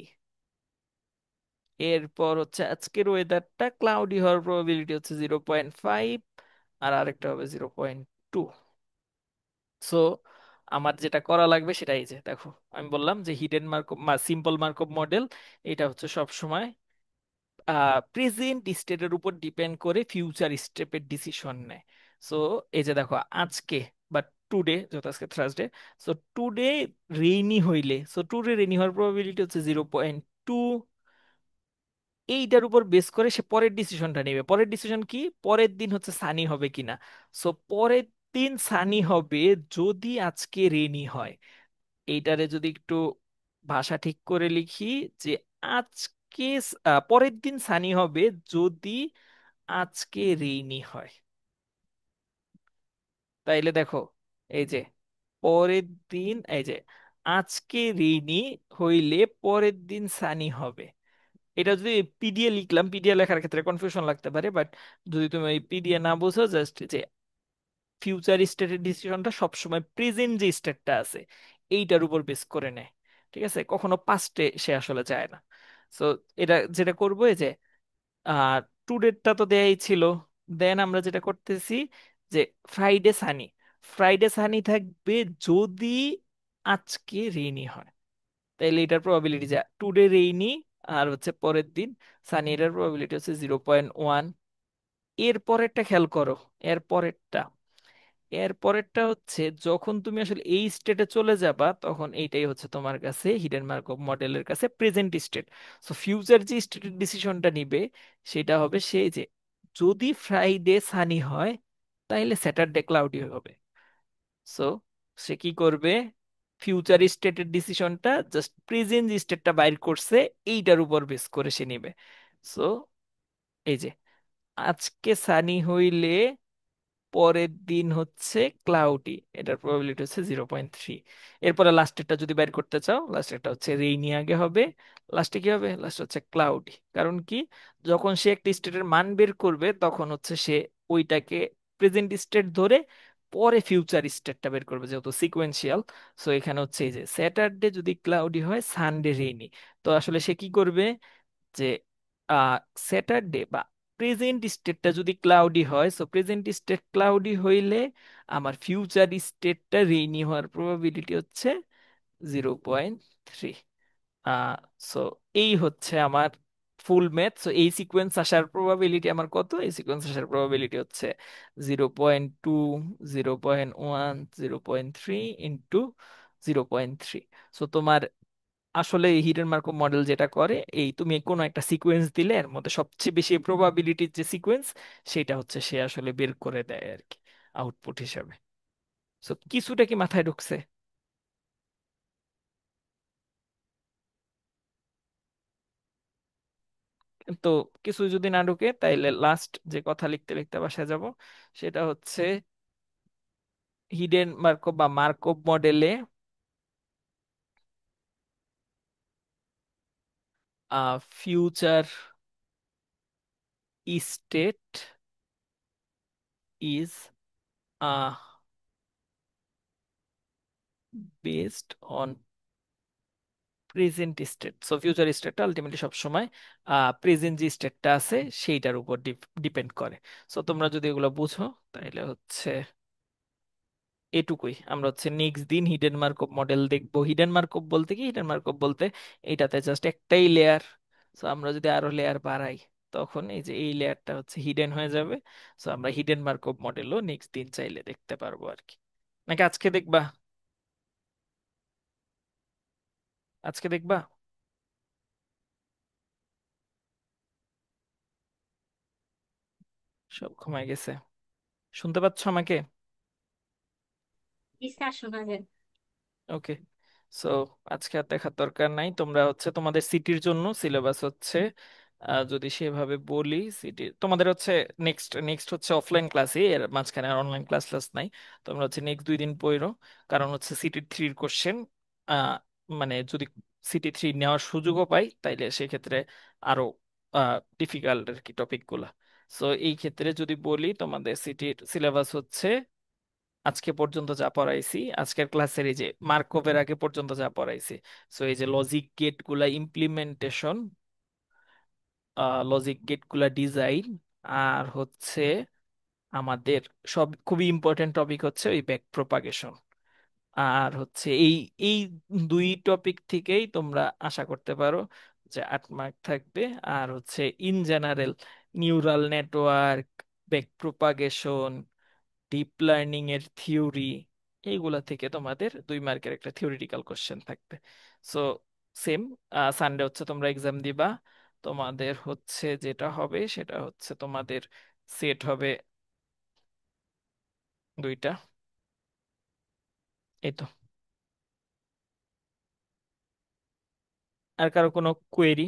এরপর হচ্ছে আজকের ওয়েদারটা ক্লাউডি হওয়ার প্রবাবিলিটি হচ্ছে 0.5, আর আরেকটা হবে 0.2। সো আমার যেটা করা লাগবে সেটাই, যে দেখো আমি বললাম যে hidden Markov simple Markov model এটা হচ্ছে সব সময় প্রেজেন্ট স্টেটের উপর ডিপেন্ড করে ফিউচার স্টেপের ডিসিশন নেয়। সো এই যে দেখো আজকে বা টুডে, যেহেতু আজকে থার্সডে, সো টুডে রেইনি হইলে, সো টুডে রেইনি হওয়ার প্রবাবিলিটি হচ্ছে 0.2। এইটার উপর বেস করে সে পরের ডিসিশনটা নেবে। পরের ডিসিশন কি? পরের দিন হচ্ছে সানি হবে কিনা। সো পরের দিন সানি হবে যদি আজকে রেনি হয়। এইটারে যদি একটু ভাষা ঠিক করে লিখি, যে আজকে পরের দিন সানি হবে যদি আজকে রেইনি হয়। তাইলে দেখো এই যে পরের দিন, এই যে আজকে রেইনি হইলে পরের দিন সানি হবে। এটা যদি পিডিএ লিখলাম, পিডিএ লেখার ক্ষেত্রে কনফিউশন লাগতে পারে, বাট যদি তুমি ওই পিডিএ না বুঝো, জাস্ট যে ফিউচার স্টেটের ডিসিশনটা সবসময় প্রেজেন্ট যে স্টেটটা আছে এইটার উপর বেস করে নেয়। ঠিক আছে, কখনো পাস্টে সে আসলে যায় না। সো এটা যেটা করবো, এই যে টুডেরটা তো দেয়াই ছিল, দেন আমরা যেটা করতেছি যে ফ্রাইডে সানি, ফ্রাইডে সানি থাকবে যদি আজকে রেইনি হয়। তাইলে এটার প্রবাবিলিটি যে টুডে রেইনি আর হচ্ছে পরের দিন সানি, এটার প্রবাবিলিটি হচ্ছে 0.1। এর পরেরটা খেয়াল করো, এর পরেরটা, এর পরেরটা হচ্ছে যখন তুমি আসলে এই স্টেটে চলে যাবা তখন এইটাই হচ্ছে তোমার কাছে হিডেন মার্কভ মডেলের কাছে প্রেজেন্ট স্টেট। সো ফিউচার যে স্টেটের ডিসিশনটা নিবে সেটা হবে সেই যে যদি ফ্রাইডে সানি হয় তাহলে স্যাটারডে ক্লাউডি হবে। সো সে কি করবে? ফিউচার স্টেটের ডিসিশনটা জাস্ট প্রেজেন্ট স্টেটটা বাইর করছে, এইটার উপর বেস করে সে নিবে। সো এই যে আজকে সানি হইলে পরের দিন হচ্ছে ক্লাউডি, এটার প্রবাবিলিটি হচ্ছে 0.3। এরপরে লাস্টেরটা যদি বের করতে চাও, লাস্টেরটা হচ্ছে রেইনি আগে হবে, লাস্টে কি হবে? লাস্ট হচ্ছে ক্লাউডি। কারণ কি? যখন সে একটা স্টেটের মান বের করবে তখন হচ্ছে সে ওইটাকে প্রেজেন্ট স্টেট ধরে পরে ফিউচার স্টেটটা বের করবে, যেহেতু সিকোয়েন্সিয়াল। সো এখানে হচ্ছে এই যে স্যাটারডে যদি ক্লাউডি হয়, সানডে রেইনি। তো আসলে সে কি করবে যে স্যাটারডে বা প্রেজেন্ট স্টেটটা যদি ক্লাউডি হয়, সো প্রেজেন্ট স্টেট ক্লাউডি হইলে আমার ফিউচার স্টেটটা রেইনি হওয়ার প্রবাবিলিটি হচ্ছে 0.3। সো এই হচ্ছে আমার ফুল ম্যাথ। সো এই সিকোয়েন্স আসার প্রবাবিলিটি আমার কত? এই সিকোয়েন্স আসার প্রবাবিলিটি হচ্ছে 0.2, 0.1, 0.3 ইন্টু 0.3। সো তোমার আসলে এই হিডেন মার্কভ মডেল যেটা করে, এই তুমি কোনো একটা সিকোয়েন্স দিলে এর মধ্যে সবচেয়ে বেশি প্রবাবিলিটির যে সিকোয়েন্স সেটা হচ্ছে সে আসলে বের করে দেয় আর কি, আউটপুট হিসাবে। সো কিছুটা কি মাথায় ঢুকছে? তো কিছু যদি না ঢুকে তাইলে লাস্ট যে কথা লিখতে লিখতে বাসায় যাব, সেটা হচ্ছে হিডেন মার্কভ বা মার্কভ মডেলে future state is based on present state. So future স্টেটটা আলটিমেটলি সবসময় প্রেজেন্ট যে স্টেটটা আছে সেইটার উপর ডিপেন্ড করে। সো তোমরা যদি এগুলো বুঝো তাহলে হচ্ছে এটুকুই। আমরা হচ্ছে নেক্সট দিন হিডেন মার্কভ মডেল দেখবো। হিডেন মার্কভ বলতে কি? হিডেন মার্কভ বলতে এইটাতে জাস্ট একটাই লেয়ার। সো আমরা যদি আরো লেয়ার বাড়াই তখন এই যে এই লেয়ারটা হচ্ছে হিডেন হয়ে যাবে। সো আমরা হিডেন মার্কভ মডেলও নেক্সট দিন চাইলে দেখতে পারবো আর কি। নাকি আজকে দেখবা? আজকে দেখবা? সব ঘুমায় গেছে? শুনতে পাচ্ছ আমাকে? ডিসকাস শোনা যায়। ওকে। সো আজকে আর দেখার দরকার নাই। তোমরা হচ্ছে তোমাদের সিটির জন্য সিলেবাস হচ্ছে যদি সেভাবে বলি, সিটি তোমাদের হচ্ছে নেক্সট নেক্সট হচ্ছে অফলাইন ক্লাসে, এর মাঝখানে আর অনলাইন ক্লাস নাই। তোমরা হচ্ছে নেক্সট 2 দিন পড়ো, কারণ হচ্ছে সিটি থ্রির কোশ্চেন মানে যদি সিটি থ্রি নেওয়ার সুযোগও পাই তাইলে সেক্ষেত্রে আরো ডিফিকাল্ট আর কি টপিকগুলা। সো এই ক্ষেত্রে যদি বলি তোমাদের সিটির সিলেবাস হচ্ছে আজকে পর্যন্ত যা পড়াইছি, আজকের ক্লাসের এই যে মার্কওভের আগে পর্যন্ত যা পড়াইছি, সো এই যে লজিক গেট গুলা ইমপ্লিমেন্টেশন, লজিক গেট গুলা ডিজাইন, আর হচ্ছে আমাদের সব খুবই ইম্পর্টেন্ট টপিক হচ্ছে ওই ব্যাক প্রপাগেশন। আর হচ্ছে এই এই দুই টপিক থেকেই তোমরা আশা করতে পারো যে 8 মার্ক থাকবে। আর হচ্ছে in general neural network, back propagation, deep learning এর থিওরি, এইগুলা থেকে তোমাদের 2 মার্কের একটা থিওরিটিক্যাল কোশ্চেন থাকবে। সো সেম, সানডে হচ্ছে তোমরা এক্সাম দিবা। তোমাদের হচ্ছে যেটা হবে সেটা হচ্ছে তোমাদের সেট হবে 2টা। এই তো। আর কারো কোনো কোয়েরি?